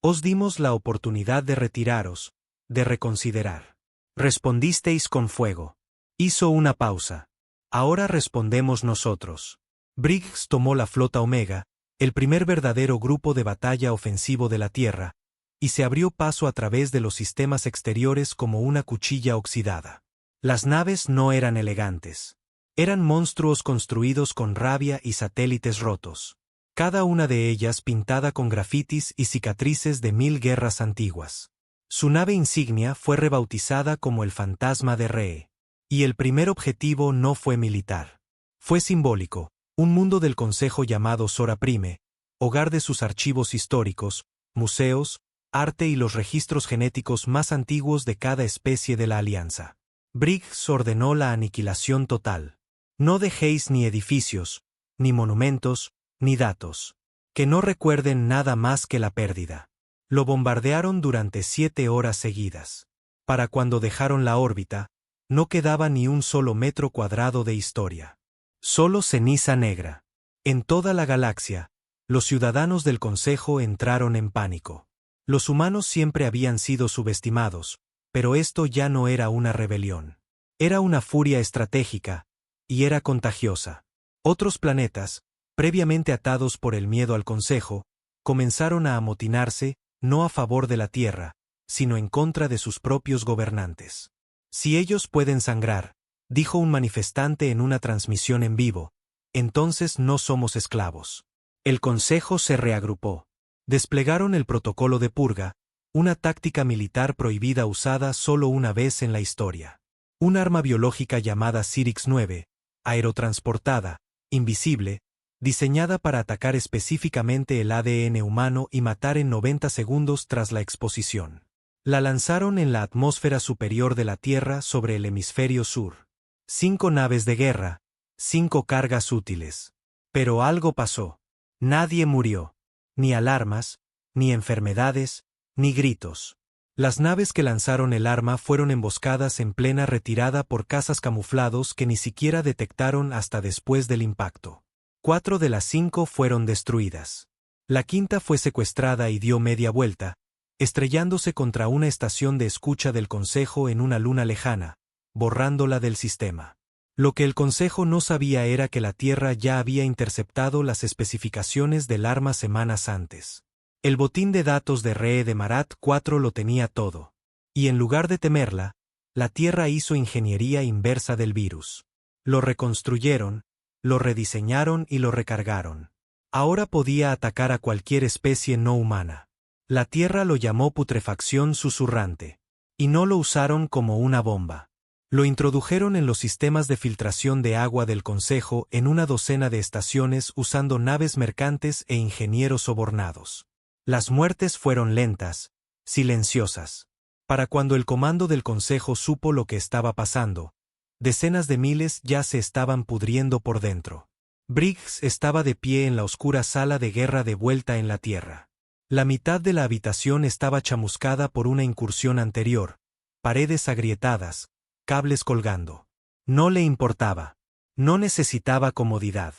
Os dimos la oportunidad de retiraros, de reconsiderar. Respondisteis con fuego. Hizo una pausa. Ahora respondemos nosotros. Briggs tomó la flota Omega, el primer verdadero grupo de batalla ofensivo de la Tierra, y se abrió paso a través de los sistemas exteriores como una cuchilla oxidada. Las naves no eran elegantes. Eran monstruos construidos con rabia y satélites rotos. Cada una de ellas pintada con grafitis y cicatrices de 1000 guerras antiguas. Su nave insignia fue rebautizada como el Fantasma de Ree. Y el primer objetivo no fue militar. Fue simbólico, un mundo del Consejo llamado Sora Prime, hogar de sus archivos históricos, museos, arte y los registros genéticos más antiguos de cada especie de la Alianza. Briggs ordenó la aniquilación total. No dejéis ni edificios, ni monumentos, ni datos. Que no recuerden nada más que la pérdida. Lo bombardearon durante 7 horas seguidas. Para cuando dejaron la órbita, no quedaba ni un solo metro cuadrado de historia. Solo ceniza negra. En toda la galaxia, los ciudadanos del Consejo entraron en pánico. Los humanos siempre habían sido subestimados, pero esto ya no era una rebelión. Era una furia estratégica, y era contagiosa. Otros planetas, previamente atados por el miedo al Consejo, comenzaron a amotinarse, no a favor de la Tierra, sino en contra de sus propios gobernantes. Si ellos pueden sangrar, dijo un manifestante en una transmisión en vivo, entonces no somos esclavos. El Consejo se reagrupó. Desplegaron el protocolo de purga, una táctica militar prohibida usada solo una vez en la historia. Un arma biológica llamada Sirix 9, aerotransportada, invisible, diseñada para atacar específicamente el ADN humano y matar en 90 segundos tras la exposición. La lanzaron en la atmósfera superior de la Tierra sobre el hemisferio sur. 5 naves de guerra, 5 cargas útiles. Pero algo pasó. Nadie murió. Ni alarmas, ni enfermedades, ni gritos. Las naves que lanzaron el arma fueron emboscadas en plena retirada por cazas camuflados que ni siquiera detectaron hasta después del impacto. 4 de las 5 fueron destruidas. La quinta fue secuestrada y dio media vuelta, estrellándose contra una estación de escucha del Consejo en una luna lejana, borrándola del sistema. Lo que el Consejo no sabía era que la Tierra ya había interceptado las especificaciones del arma semanas antes. El botín de datos de Ree de Marat 4 lo tenía todo. Y en lugar de temerla, la Tierra hizo ingeniería inversa del virus. Lo reconstruyeron, lo rediseñaron y lo recargaron. Ahora podía atacar a cualquier especie no humana. La Tierra lo llamó putrefacción susurrante. Y no lo usaron como una bomba. Lo introdujeron en los sistemas de filtración de agua del Consejo en una docena de estaciones usando naves mercantes e ingenieros sobornados. Las muertes fueron lentas, silenciosas. Para cuando el comando del Consejo supo lo que estaba pasando, decenas de miles ya se estaban pudriendo por dentro. Briggs estaba de pie en la oscura sala de guerra de vuelta en la Tierra. La mitad de la habitación estaba chamuscada por una incursión anterior, paredes agrietadas, cables colgando. No le importaba. No necesitaba comodidad.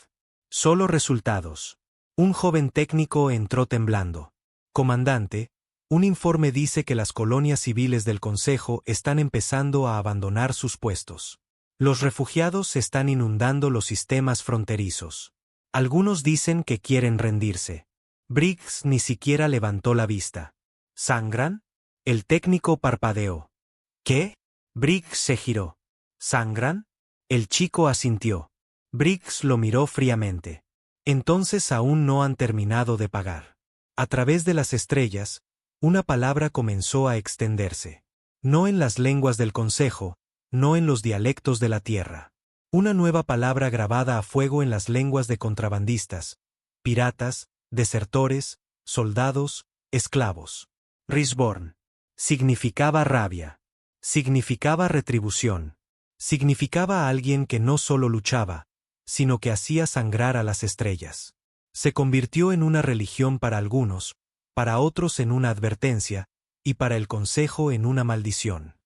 Solo resultados. Un joven técnico entró temblando. Comandante, un informe dice que las colonias civiles del Consejo están empezando a abandonar sus puestos. Los refugiados están inundando los sistemas fronterizos. Algunos dicen que quieren rendirse. Briggs ni siquiera levantó la vista. ¿Sangran? El técnico parpadeó. ¿Qué? Briggs se giró. ¿Sangran? El chico asintió. Briggs lo miró fríamente. Entonces aún no han terminado de pagar. A través de las estrellas, una palabra comenzó a extenderse. No en las lenguas del Consejo, no en los dialectos de la Tierra. Una nueva palabra grabada a fuego en las lenguas de contrabandistas, piratas, desertores, soldados, esclavos. Risborn. Significaba rabia. Significaba retribución. Significaba a alguien que no solo luchaba, sino que hacía sangrar a las estrellas. Se convirtió en una religión para algunos, para otros en una advertencia, y para el Consejo en una maldición.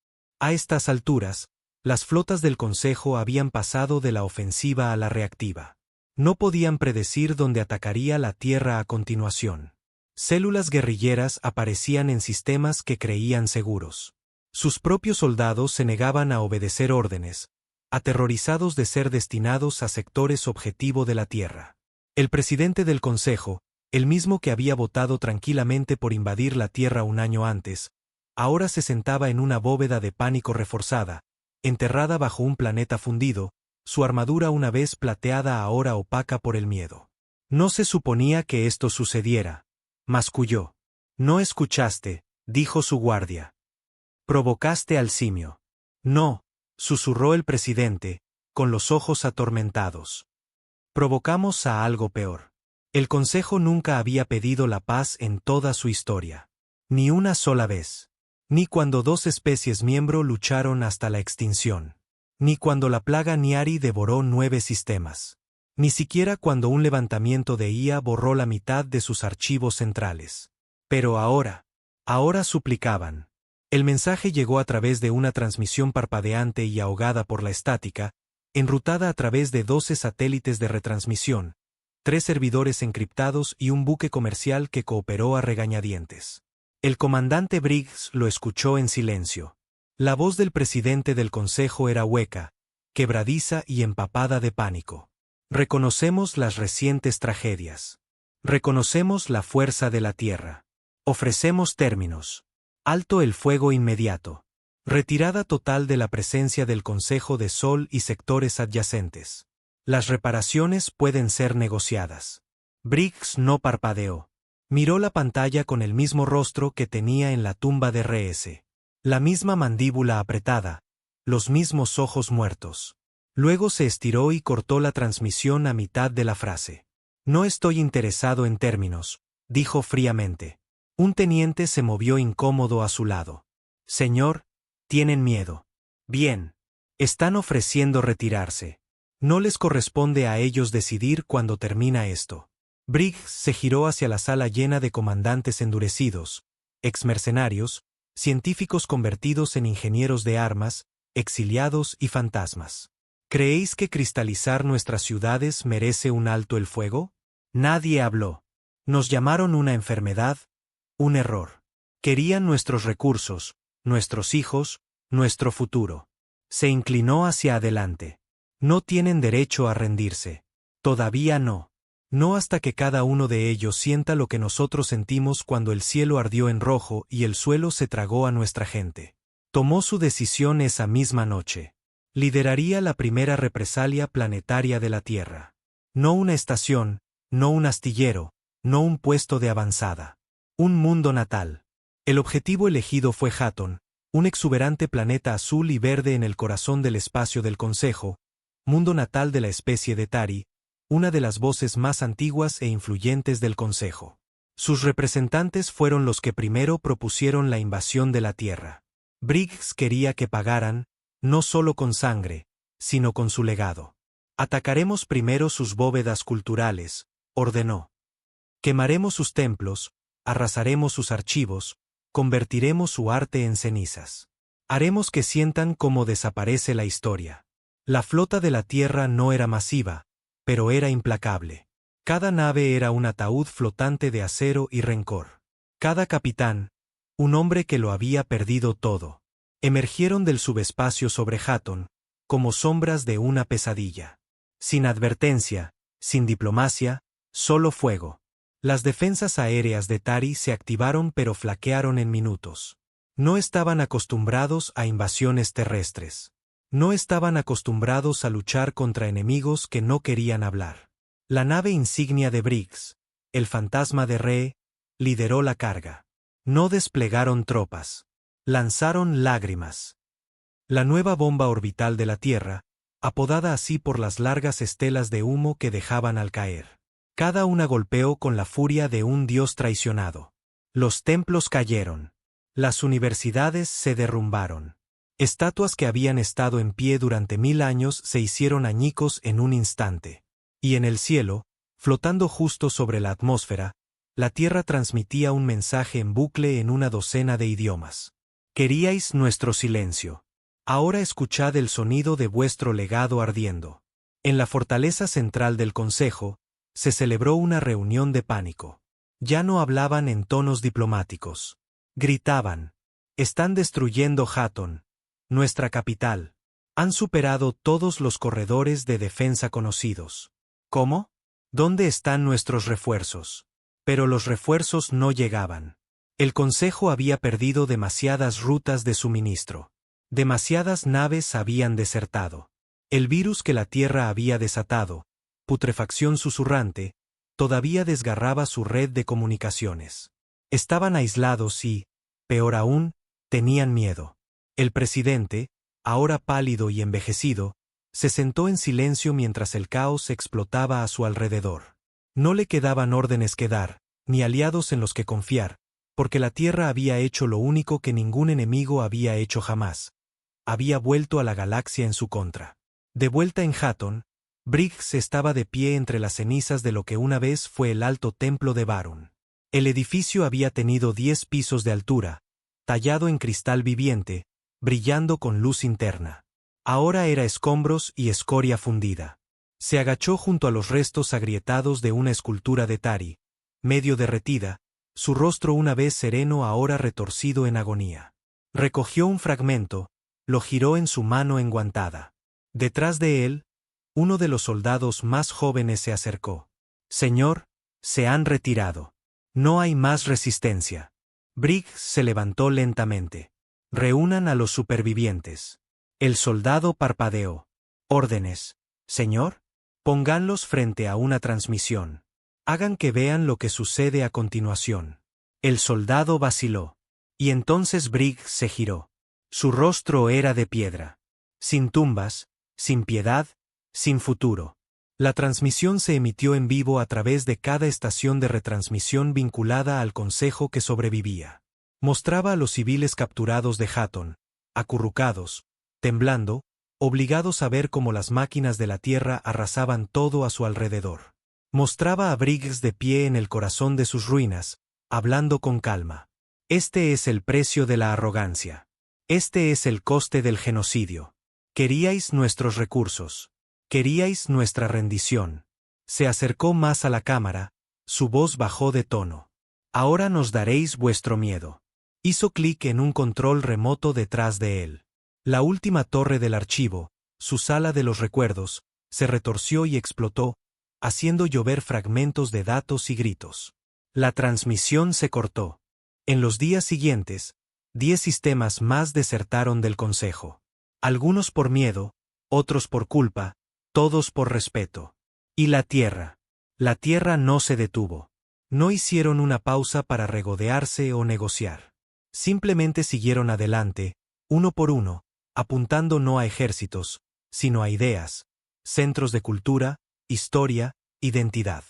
A estas alturas, las flotas del Consejo habían pasado de la ofensiva a la reactiva. No podían predecir dónde atacaría la Tierra a continuación. Células guerrilleras aparecían en sistemas que creían seguros. Sus propios soldados se negaban a obedecer órdenes, aterrorizados de ser destinados a sectores objetivo de la Tierra. El presidente del Consejo, el mismo que había votado tranquilamente por invadir la Tierra un año antes, ahora se sentaba en una bóveda de pánico reforzada, enterrada bajo un planeta fundido, su armadura una vez plateada ahora opaca por el miedo. No se suponía que esto sucediera, masculló. No escuchaste, dijo su guardia. Provocaste al simio. No, susurró el presidente, con los ojos atormentados. Provocamos a algo peor. El Consejo nunca había pedido la paz en toda su historia. Ni una sola vez. Ni cuando dos especies miembro lucharon hasta la extinción. Ni cuando la plaga Niari devoró 9 sistemas. Ni siquiera cuando un levantamiento de IA borró la mitad de sus archivos centrales. Pero ahora suplicaban. El mensaje llegó a través de una transmisión parpadeante y ahogada por la estática, enrutada a través de 12 satélites de retransmisión, 3 servidores encriptados y un buque comercial que cooperó a regañadientes. El comandante Briggs lo escuchó en silencio. La voz del presidente del Consejo era hueca, quebradiza y empapada de pánico. Reconocemos las recientes tragedias. Reconocemos la fuerza de la Tierra. Ofrecemos términos. Alto el fuego inmediato. Retirada total de la presencia del Consejo de Sol y sectores adyacentes. Las reparaciones pueden ser negociadas. Briggs no parpadeó. Miró la pantalla con el mismo rostro que tenía en la tumba de RS. La misma mandíbula apretada, los mismos ojos muertos. Luego se estiró y cortó la transmisión a mitad de la frase. No estoy interesado en términos, dijo fríamente. Un teniente se movió incómodo a su lado. Señor, tienen miedo. Bien. Están ofreciendo retirarse. No les corresponde a ellos decidir cuándo termina esto. Briggs se giró hacia la sala llena de comandantes endurecidos, exmercenarios, científicos convertidos en ingenieros de armas, exiliados y fantasmas. ¿Creéis que cristalizar nuestras ciudades merece un alto el fuego? Nadie habló. Nos llamaron una enfermedad, un error. Querían nuestros recursos, nuestros hijos, nuestro futuro. Se inclinó hacia adelante. No tienen derecho a rendirse. Todavía no. No hasta que cada uno de ellos sienta lo que nosotros sentimos cuando el cielo ardió en rojo y el suelo se tragó a nuestra gente. Tomó su decisión esa misma noche. Lideraría la primera represalia planetaria de la Tierra. No una estación, no un astillero, no un puesto de avanzada. Un mundo natal. El objetivo elegido fue Haton, un exuberante planeta azul y verde en el corazón del espacio del Consejo, mundo natal de la especie de Tari, una de las voces más antiguas e influyentes del Consejo. Sus representantes fueron los que primero propusieron la invasión de la Tierra. Briggs quería que pagaran, no solo con sangre, sino con su legado. Atacaremos primero sus bóvedas culturales, ordenó. Quemaremos sus templos, arrasaremos sus archivos, convertiremos su arte en cenizas. Haremos que sientan cómo desaparece la historia. La flota de la Tierra no era masiva, pero era implacable. Cada nave era un ataúd flotante de acero y rencor. Cada capitán, un hombre que lo había perdido todo. Emergieron del subespacio sobre Haton, como sombras de una pesadilla. Sin advertencia, sin diplomacia, solo fuego. Las defensas aéreas de Tari se activaron pero flaquearon en minutos. No estaban acostumbrados a invasiones terrestres. No estaban acostumbrados a luchar contra enemigos que no querían hablar. La nave insignia de Briggs, el fantasma de Re, lideró la carga. No desplegaron tropas. Lanzaron lágrimas. La nueva bomba orbital de la Tierra, apodada así por las largas estelas de humo que dejaban al caer. Cada una golpeó con la furia de un dios traicionado. Los templos cayeron. Las universidades se derrumbaron. Estatuas que habían estado en pie durante 1000 años se hicieron añicos en un instante. Y en el cielo, flotando justo sobre la atmósfera, la Tierra transmitía un mensaje en bucle en una docena de idiomas. Queríais nuestro silencio. Ahora escuchad el sonido de vuestro legado ardiendo. En la fortaleza central del Consejo, se celebró una reunión de pánico. Ya no hablaban en tonos diplomáticos. Gritaban. Están destruyendo Haton, nuestra capital. Han superado todos los corredores de defensa conocidos. ¿Cómo? ¿Dónde están nuestros refuerzos? Pero los refuerzos no llegaban. El Consejo había perdido demasiadas rutas de suministro. Demasiadas naves habían desertado. El virus que la Tierra había desatado, putrefacción susurrante, todavía desgarraba su red de comunicaciones. Estaban aislados y, peor aún, tenían miedo. El presidente, ahora pálido y envejecido, se sentó en silencio mientras el caos explotaba a su alrededor. No le quedaban órdenes que dar, ni aliados en los que confiar, porque la Tierra había hecho lo único que ningún enemigo había hecho jamás. Había vuelto a la galaxia en su contra. De vuelta en Haton, Briggs estaba de pie entre las cenizas de lo que una vez fue el alto templo de Varun. El edificio había tenido 10 pisos de altura, tallado en cristal viviente, brillando con luz interna. Ahora era escombros y escoria fundida. Se agachó junto a los restos agrietados de una escultura de Tari, medio derretida, su rostro una vez sereno ahora retorcido en agonía. Recogió un fragmento, lo giró en su mano enguantada. Detrás de él, uno de los soldados más jóvenes se acercó. Señor, se han retirado. No hay más resistencia. Briggs se levantó lentamente. Reúnan a los supervivientes. El soldado parpadeó. Órdenes. Señor, pónganlos frente a una transmisión. Hagan que vean lo que sucede a continuación. El soldado vaciló. Y entonces Briggs se giró. Su rostro era de piedra. Sin tumbas, sin piedad, sin futuro. La transmisión se emitió en vivo a través de cada estación de retransmisión vinculada al Consejo que sobrevivía. Mostraba a los civiles capturados de Haton, acurrucados, temblando, obligados a ver cómo las máquinas de la Tierra arrasaban todo a su alrededor. Mostraba a Briggs de pie en el corazón de sus ruinas, hablando con calma. Este es el precio de la arrogancia. Este es el coste del genocidio. Queríais nuestros recursos. Queríais nuestra rendición. Se acercó más a la cámara, su voz bajó de tono. Ahora nos daréis vuestro miedo. Hizo clic en un control remoto detrás de él. La última torre del archivo, su sala de los recuerdos, se retorció y explotó, haciendo llover fragmentos de datos y gritos. La transmisión se cortó. En los días siguientes, 10 sistemas más desertaron del Consejo. Algunos por miedo, otros por culpa, todos por respeto. Y la Tierra. La Tierra no se detuvo. No hicieron una pausa para regodearse o negociar. Simplemente siguieron adelante, uno por uno, apuntando no a ejércitos, sino a ideas, centros de cultura, historia, identidad.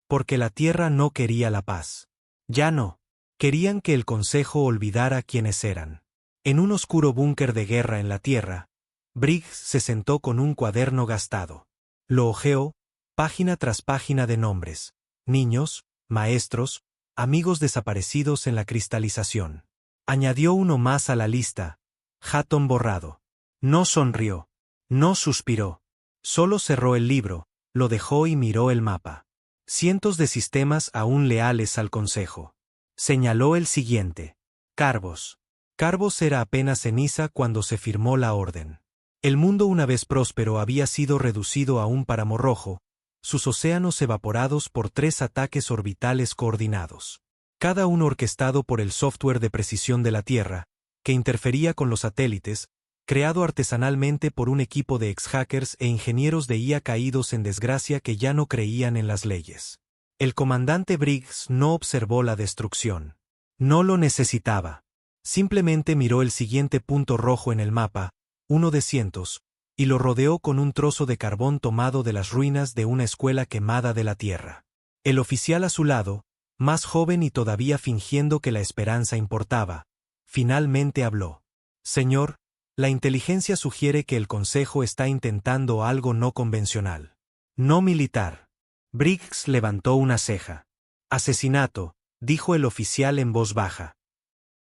Porque la Tierra no quería la paz. Ya no. Querían que el Consejo olvidara quiénes eran. En un oscuro búnker de guerra en la Tierra, Briggs se sentó con un cuaderno gastado. Lo hojeó, página tras página de nombres, niños, maestros, amigos desaparecidos en la cristalización. Añadió uno más a la lista, Hatton borrado. No sonrió. No suspiró. Solo cerró el libro, lo dejó y miró el mapa. Cientos de sistemas aún leales al Consejo. Señaló el siguiente. Carbos. Carbos era apenas ceniza cuando se firmó la orden. El mundo una vez próspero había sido reducido a un páramo rojo, sus océanos evaporados por 3 ataques orbitales coordinados. Cada uno orquestado por el software de precisión de la Tierra, que interfería con los satélites, creado artesanalmente por un equipo de ex-hackers e ingenieros de IA caídos en desgracia que ya no creían en las leyes. El comandante Briggs no observó la destrucción. No lo necesitaba. Simplemente miró el siguiente punto rojo en el mapa, uno de cientos, y lo rodeó con un trozo de carbón tomado de las ruinas de una escuela quemada de la Tierra. El oficial a su lado, más joven y todavía fingiendo que la esperanza importaba, finalmente habló. Señor, la inteligencia sugiere que el Consejo está intentando algo no convencional. No militar. Briggs levantó una ceja. Asesinato, dijo el oficial en voz baja.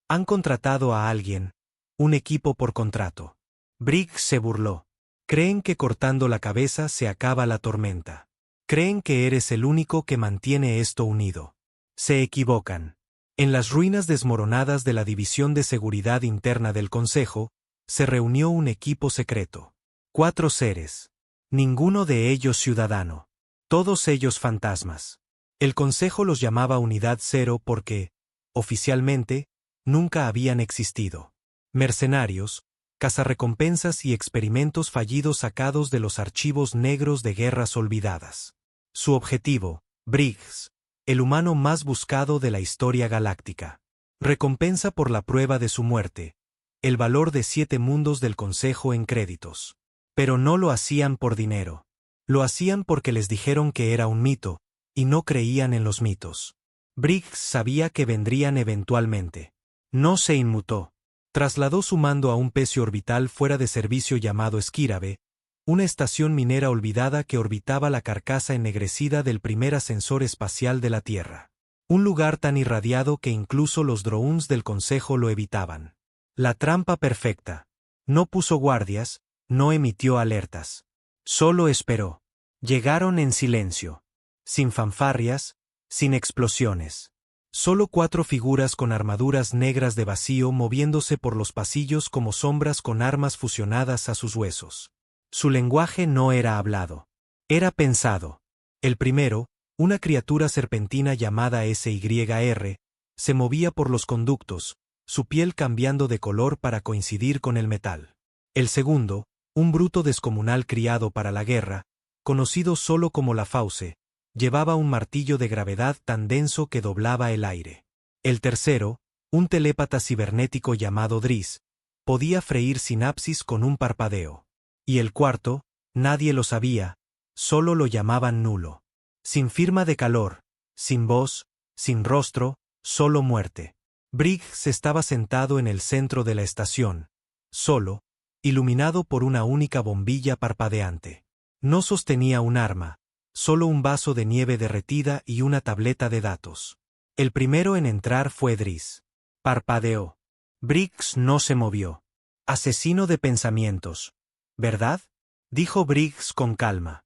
Han contratado a alguien, un equipo por contrato. Briggs se burló. Creen que cortando la cabeza se acaba la tormenta. Creen que eres el único que mantiene esto unido. Se equivocan. En las ruinas desmoronadas de la División de Seguridad Interna del Consejo, se reunió un equipo secreto. 4 seres. Ninguno de ellos ciudadano. Todos ellos fantasmas. El Consejo los llamaba Unidad Cero porque, oficialmente, nunca habían existido. Mercenarios, cazarrecompensas y experimentos fallidos sacados de los archivos negros de guerras olvidadas. Su objetivo, Briggs, el humano más buscado de la historia galáctica. Recompensa por la prueba de su muerte, el valor de 7 mundos del Consejo en créditos. Pero no lo hacían por dinero. Lo hacían porque les dijeron que era un mito, y no creían en los mitos. Briggs sabía que vendrían eventualmente. No se inmutó. Trasladó su mando a un pecio orbital fuera de servicio llamado Esquírabe, una estación minera olvidada que orbitaba la carcasa ennegrecida del primer ascensor espacial de la Tierra. Un lugar tan irradiado que incluso los drones del Consejo lo evitaban. La trampa perfecta. No puso guardias, no emitió alertas. Solo esperó. Llegaron en silencio. Sin fanfarrias, sin explosiones. Solo 4 figuras con armaduras negras de vacío moviéndose por los pasillos como sombras con armas fusionadas a sus huesos. Su lenguaje no era hablado. Era pensado. El primero, una criatura serpentina llamada SYR, se movía por los conductos, su piel cambiando de color para coincidir con el metal. El segundo, un bruto descomunal criado para la guerra, conocido solo como la Fauce, llevaba un martillo de gravedad tan denso que doblaba el aire. El tercero, un telépata cibernético llamado Driss, podía freír sinapsis con un parpadeo. Y el cuarto, nadie lo sabía, solo lo llamaban nulo. Sin firma de calor, sin voz, sin rostro, solo muerte. Briggs estaba sentado en el centro de la estación, solo, iluminado por una única bombilla parpadeante. No sostenía un arma, solo un vaso de nieve derretida y una tableta de datos. El primero en entrar fue Driss. Parpadeó. Briggs no se movió. Asesino de pensamientos, ¿verdad? Dijo Briggs con calma.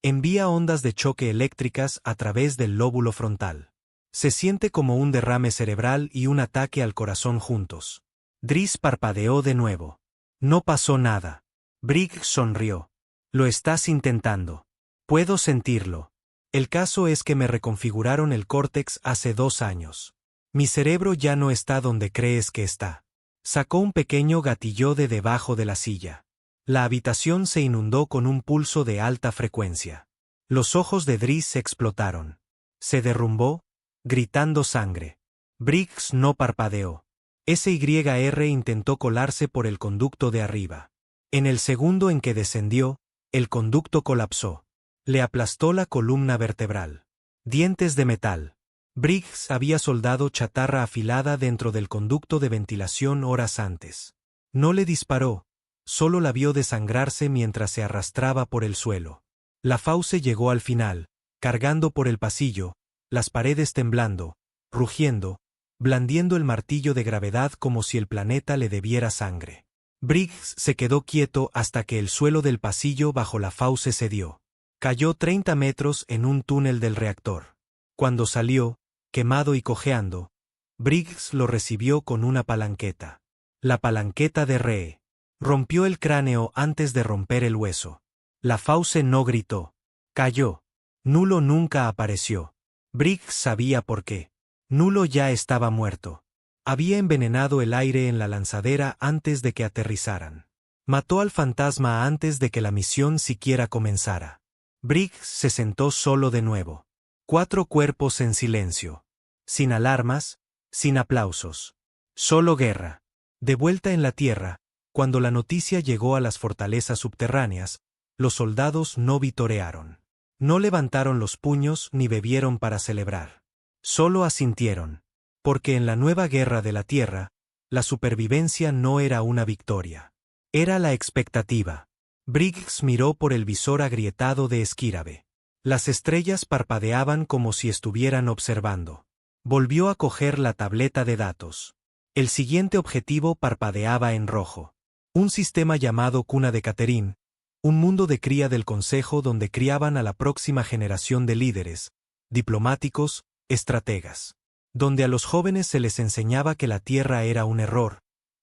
Envía ondas de choque eléctricas a través del lóbulo frontal. Se siente como un derrame cerebral y un ataque al corazón juntos. Driss parpadeó de nuevo. No pasó nada. Briggs sonrió. Lo estás intentando. Puedo sentirlo. El caso es que me reconfiguraron el córtex hace 2 años. Mi cerebro ya no está donde crees que está. Sacó un pequeño gatillo de debajo de la silla. La habitación se inundó con un pulso de alta frecuencia. Los ojos de Driss explotaron. Se derrumbó, gritando sangre. Briggs no parpadeó. SYR intentó colarse por el conducto de arriba. En el segundo en que descendió, el conducto colapsó. Le aplastó la columna vertebral. Dientes de metal. Briggs había soldado chatarra afilada dentro del conducto de ventilación horas antes. No le disparó, solo la vio desangrarse mientras se arrastraba por el suelo. La fauce llegó al final, cargando por el pasillo, las paredes temblando, rugiendo, blandiendo el martillo de gravedad como si el planeta le debiera sangre. Briggs se quedó quieto hasta que el suelo del pasillo bajo la fauce cedió. Cayó 30 metros en un túnel del reactor. Cuando salió, quemado y cojeando, Briggs lo recibió con una palanqueta. La palanqueta de Ree. Rompió el cráneo antes de romper el hueso. La fauce no gritó. Cayó. Nulo nunca apareció. Briggs sabía por qué. Nulo ya estaba muerto. Había envenenado el aire en la lanzadera antes de que aterrizaran. Mató al fantasma antes de que la misión siquiera comenzara. Briggs se sentó solo de nuevo. 4 cuerpos en silencio. Sin alarmas, sin aplausos. Solo guerra. De vuelta en la tierra, cuando la noticia llegó a las fortalezas subterráneas, los soldados no vitorearon. No levantaron los puños ni bebieron para celebrar. Solo asintieron. Porque en la nueva guerra de la tierra, la supervivencia no era una victoria. Era la expectativa. Briggs miró por el visor agrietado de Esquírabe. Las estrellas parpadeaban como si estuvieran observando. Volvió a coger la tableta de datos. El siguiente objetivo parpadeaba en rojo. Un sistema llamado Cuna de Caterín, un mundo de cría del Consejo donde criaban a la próxima generación de líderes, diplomáticos, estrategas. Donde a los jóvenes se les enseñaba que la Tierra era un error,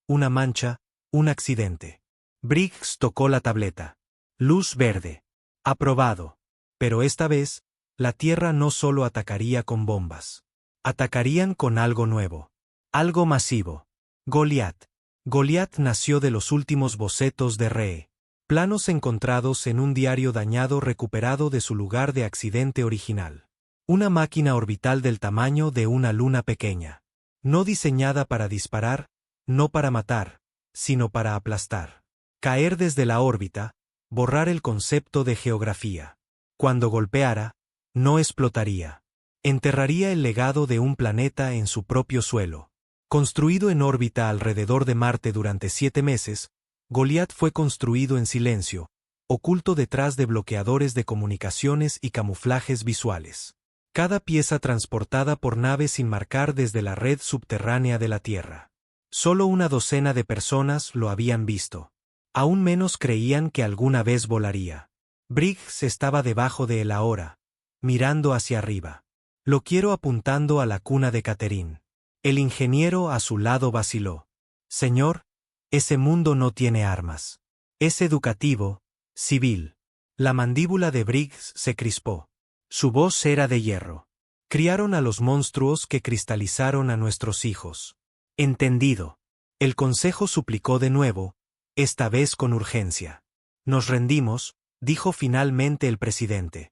una mancha, un accidente. Briggs tocó la tableta. Luz verde. Aprobado. Pero esta vez, la Tierra no solo atacaría con bombas. Atacarían con algo nuevo. Algo masivo. Goliat. Goliat nació de los últimos bocetos de Ree. Planos encontrados en un diario dañado recuperado de su lugar de accidente original. Una máquina orbital del tamaño de una luna pequeña. No diseñada para disparar, no para matar, sino para aplastar. Caer desde la órbita, borrar el concepto de geografía. Cuando golpeara, no explotaría. Enterraría el legado de un planeta en su propio suelo. Construido en órbita alrededor de Marte durante 7 meses, Goliat fue construido en silencio, oculto detrás de bloqueadores de comunicaciones y camuflajes visuales. Cada pieza transportada por nave sin marcar desde la red subterránea de la Tierra. Solo una docena de personas lo habían visto. Aún menos creían que alguna vez volaría. Briggs estaba debajo de él ahora, mirando hacia arriba. Lo quiero apuntando a la cuna de Caterín. El ingeniero a su lado vaciló. Señor, ese mundo no tiene armas. Es educativo, civil. La mandíbula de Briggs se crispó. Su voz era de hierro. Criaron a los monstruos que cristalizaron a nuestros hijos. Entendido. El consejo suplicó de nuevo, esta vez con urgencia. Nos rendimos, dijo finalmente el presidente.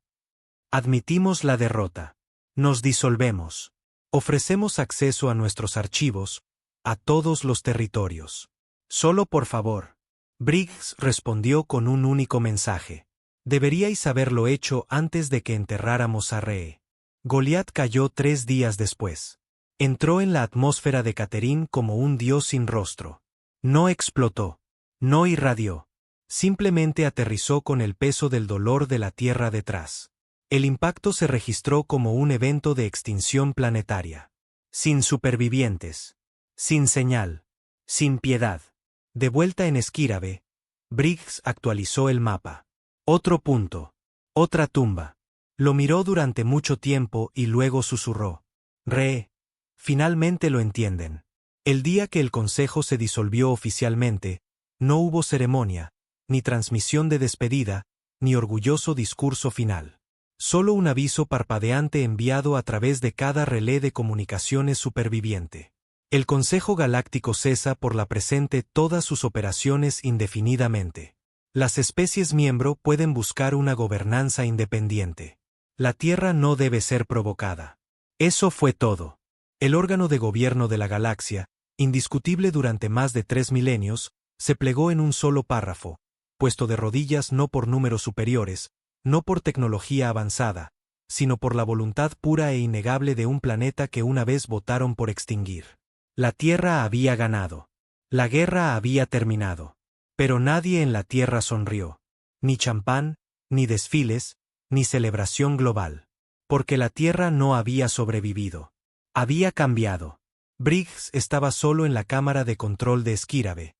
Admitimos la derrota. Nos disolvemos. Ofrecemos acceso a nuestros archivos, a todos los territorios. Solo por favor. Briggs respondió con un único mensaje. Deberíais haberlo hecho antes de que enterráramos a Ree. Goliat cayó 3 días después. Entró en la atmósfera de Caterín como un dios sin rostro. No explotó. No irradió. Simplemente aterrizó con el peso del dolor de la tierra detrás. El impacto se registró como un evento de extinción planetaria. Sin supervivientes. Sin señal. Sin piedad. De vuelta en Esquírave, Briggs actualizó el mapa. Otro punto. Otra tumba. Lo miró durante mucho tiempo y luego susurró. Finalmente lo entienden. El día que el consejo se disolvió oficialmente, no hubo ceremonia, ni transmisión de despedida, ni orgulloso discurso final. Solo un aviso parpadeante enviado a través de cada relé de comunicaciones superviviente. El Consejo Galáctico cesa por la presente todas sus operaciones indefinidamente. Las especies miembro pueden buscar una gobernanza independiente. La Tierra no debe ser provocada. Eso fue todo. El órgano de gobierno de la galaxia, indiscutible durante más de 3 milenios, se plegó en un solo párrafo, puesto de rodillas no por números superiores, no por tecnología avanzada, sino por la voluntad pura e innegable de un planeta que una vez votaron por extinguir. La Tierra había ganado. La guerra había terminado. Pero nadie en la Tierra sonrió. Ni champán, ni desfiles, ni celebración global. Porque la Tierra no había sobrevivido. Había cambiado. Briggs estaba solo en la cámara de control de Esquírave,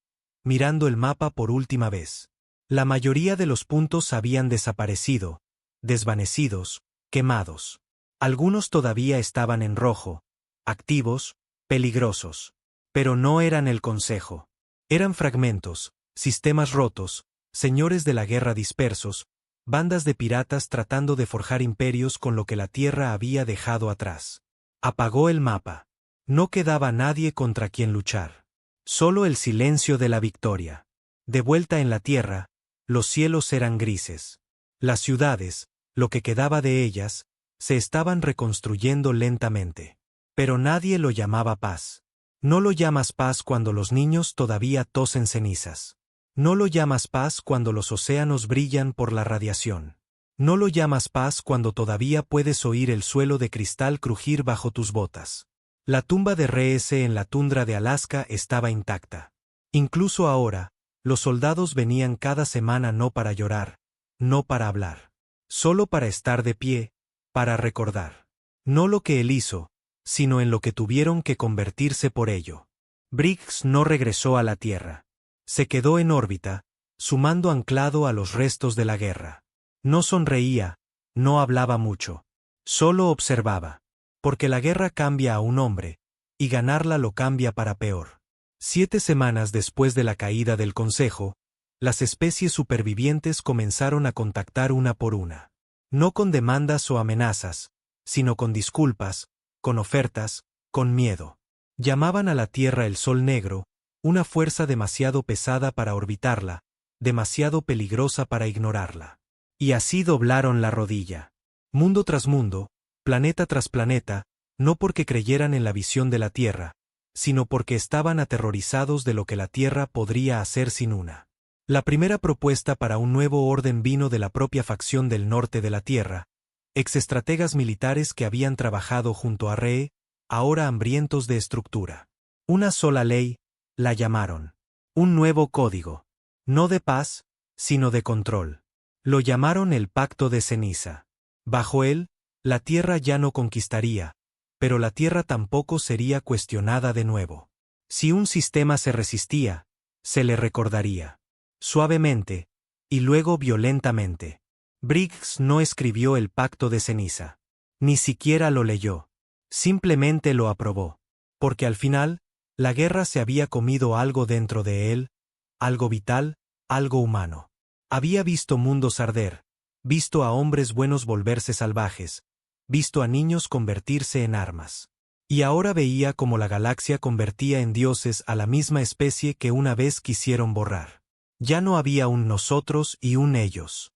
mirando el mapa por última vez. La mayoría de los puntos habían desaparecido, desvanecidos, quemados. Algunos todavía estaban en rojo, activos, peligrosos. Pero no eran el Consejo. Eran fragmentos, sistemas rotos, señores de la guerra dispersos, bandas de piratas tratando de forjar imperios con lo que la Tierra había dejado atrás. Apagó el mapa. No quedaba nadie contra quien luchar. Solo el silencio de la victoria. De vuelta en la Tierra, los cielos eran grises. Las ciudades, lo que quedaba de ellas, se estaban reconstruyendo lentamente. Pero nadie lo llamaba paz. No lo llamas paz cuando los niños todavía tosen cenizas. No lo llamas paz cuando los océanos brillan por la radiación. No lo llamas paz cuando todavía puedes oír el suelo de cristal crujir bajo tus botas. La tumba de RS en la tundra de Alaska estaba intacta. Incluso ahora, los soldados venían cada semana no para llorar, no para hablar. Solo para estar de pie, para recordar. No lo que él hizo, sino en lo que tuvieron que convertirse por ello. Briggs no regresó a la Tierra. Se quedó en órbita, sumando anclado a los restos de la guerra. No sonreía, no hablaba mucho. Solo observaba. Porque la guerra cambia a un hombre, y ganarla lo cambia para peor. 7 semanas después de la caída del Consejo, las especies supervivientes comenzaron a contactar una por una. No con demandas o amenazas, sino con disculpas, con ofertas, con miedo. Llamaban a la Tierra el Sol Negro, una fuerza demasiado pesada para orbitarla, demasiado peligrosa para ignorarla. Y así doblaron la rodilla. Mundo tras mundo, planeta tras planeta, no porque creyeran en la visión de la Tierra, sino porque estaban aterrorizados de lo que la Tierra podría hacer sin una. La primera propuesta para un nuevo orden vino de la propia facción del norte de la Tierra, exestrategas militares que habían trabajado junto a Re, ahora hambrientos de estructura. Una sola ley, la llamaron. Un nuevo código. No de paz, sino de control. Lo llamaron el Pacto de Ceniza. Bajo él, la Tierra ya no conquistaría, pero la Tierra tampoco sería cuestionada de nuevo. Si un sistema se resistía, se le recordaría. Suavemente, y luego violentamente. Briggs no escribió el Pacto de Ceniza. Ni siquiera lo leyó. Simplemente lo aprobó. Porque al final, la guerra se había comido algo dentro de él, algo vital, algo humano. Había visto mundos arder, visto a hombres buenos volverse salvajes, visto a niños convertirse en armas. Y ahora veía cómo la galaxia convertía en dioses a la misma especie que una vez quisieron borrar. Ya no había un nosotros y un ellos.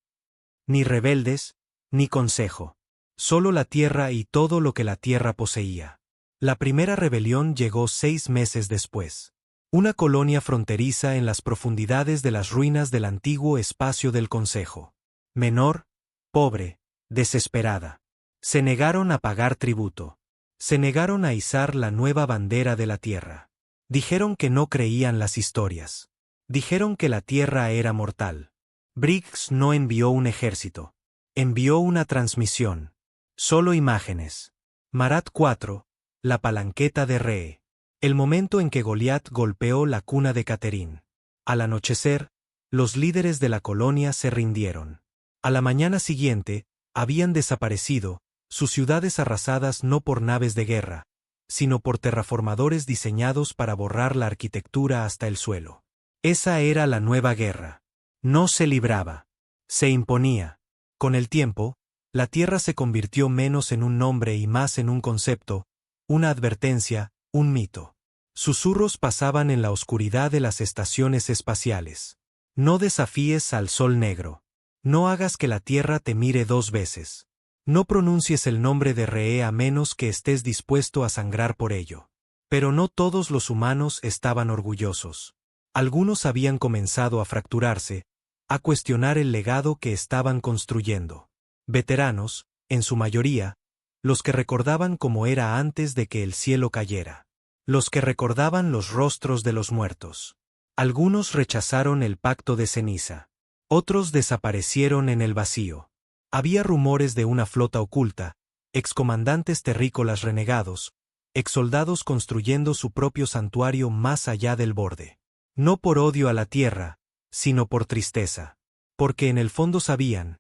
Ni rebeldes, ni consejo. Solo la Tierra y todo lo que la Tierra poseía. La primera rebelión llegó 6 meses después. Una colonia fronteriza en las profundidades de las ruinas del antiguo espacio del Consejo. Menor, pobre, desesperada. Se negaron a pagar tributo. Se negaron a izar la nueva bandera de la Tierra. Dijeron que no creían las historias. Dijeron que la Tierra era mortal. Briggs no envió un ejército. Envió una transmisión. Solo imágenes. Marat 4. La palanqueta de Re. El momento en que Goliat golpeó la cuna de Catherine. Al anochecer, los líderes de la colonia se rindieron. A la mañana siguiente, habían desaparecido, sus ciudades arrasadas no por naves de guerra, sino por terraformadores diseñados para borrar la arquitectura hasta el suelo. Esa era la nueva guerra. No se libraba. Se imponía. Con el tiempo, la Tierra se convirtió menos en un nombre y más en un concepto, una advertencia, un mito. Susurros pasaban en la oscuridad de las estaciones espaciales. No desafíes al sol negro. No hagas que la Tierra te mire 2 veces. No pronuncies el nombre de Re a menos que estés dispuesto a sangrar por ello. Pero no todos los humanos estaban orgullosos. Algunos habían comenzado a fracturarse, a cuestionar el legado que estaban construyendo. Veteranos, en su mayoría, los que recordaban cómo era antes de que el cielo cayera. Los que recordaban los rostros de los muertos. Algunos rechazaron el pacto de ceniza. Otros desaparecieron en el vacío. Había rumores de una flota oculta, excomandantes terrícolas renegados, exsoldados construyendo su propio santuario más allá del borde. No por odio a la tierra, sino por tristeza. Porque en el fondo sabían,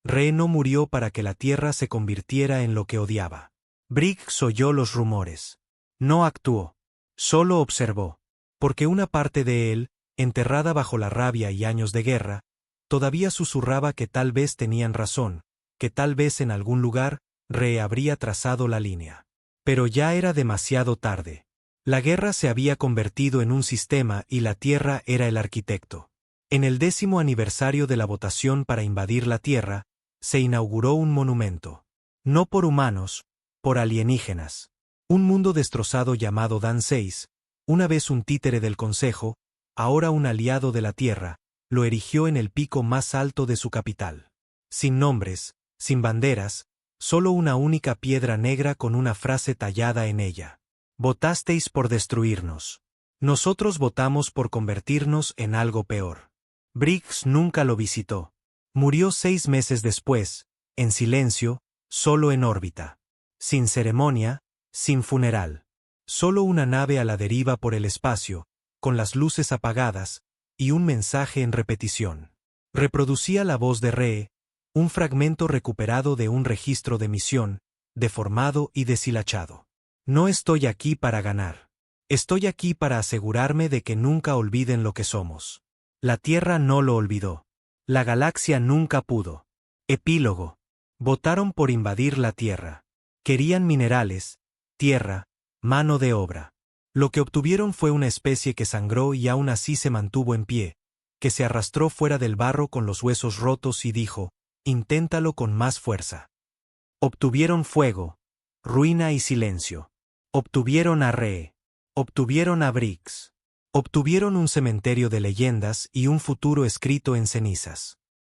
Re no murió para que la tierra se convirtiera en lo que odiaba. Briggs oyó los rumores. No actuó. Solo observó. Porque una parte de él, enterrada bajo la rabia y años de guerra, todavía susurraba que tal vez tenían razón, que tal vez en algún lugar, Re habría trazado la línea. Pero ya era demasiado tarde. La guerra se había convertido en un sistema y la Tierra era el arquitecto. En el 10º aniversario de la votación para invadir la Tierra, se inauguró un monumento. No por humanos, por alienígenas. Un mundo destrozado llamado Dan 6, una vez un títere del Consejo, ahora un aliado de la Tierra, lo erigió en el pico más alto de su capital. Sin nombres, sin banderas, solo una única piedra negra con una frase tallada en ella. Votasteis por destruirnos. Nosotros votamos por convertirnos en algo peor. Briggs nunca lo visitó. Murió 6 meses después, en silencio, solo en órbita. Sin ceremonia, sin funeral. Solo una nave a la deriva por el espacio, con las luces apagadas, y un mensaje en repetición. Reproducía la voz de Re, un fragmento recuperado de un registro de misión, deformado y deshilachado. No estoy aquí para ganar. Estoy aquí para asegurarme de que nunca olviden lo que somos. La Tierra no lo olvidó. La galaxia nunca pudo. Epílogo. Votaron por invadir la Tierra. Querían minerales, tierra, mano de obra. Lo que obtuvieron fue una especie que sangró y aún así se mantuvo en pie, que se arrastró fuera del barro con los huesos rotos y dijo, inténtalo con más fuerza. Obtuvieron fuego, ruina y silencio. Obtuvieron a Re. Obtuvieron a Briggs. Obtuvieron un cementerio de leyendas y un futuro escrito en cenizas.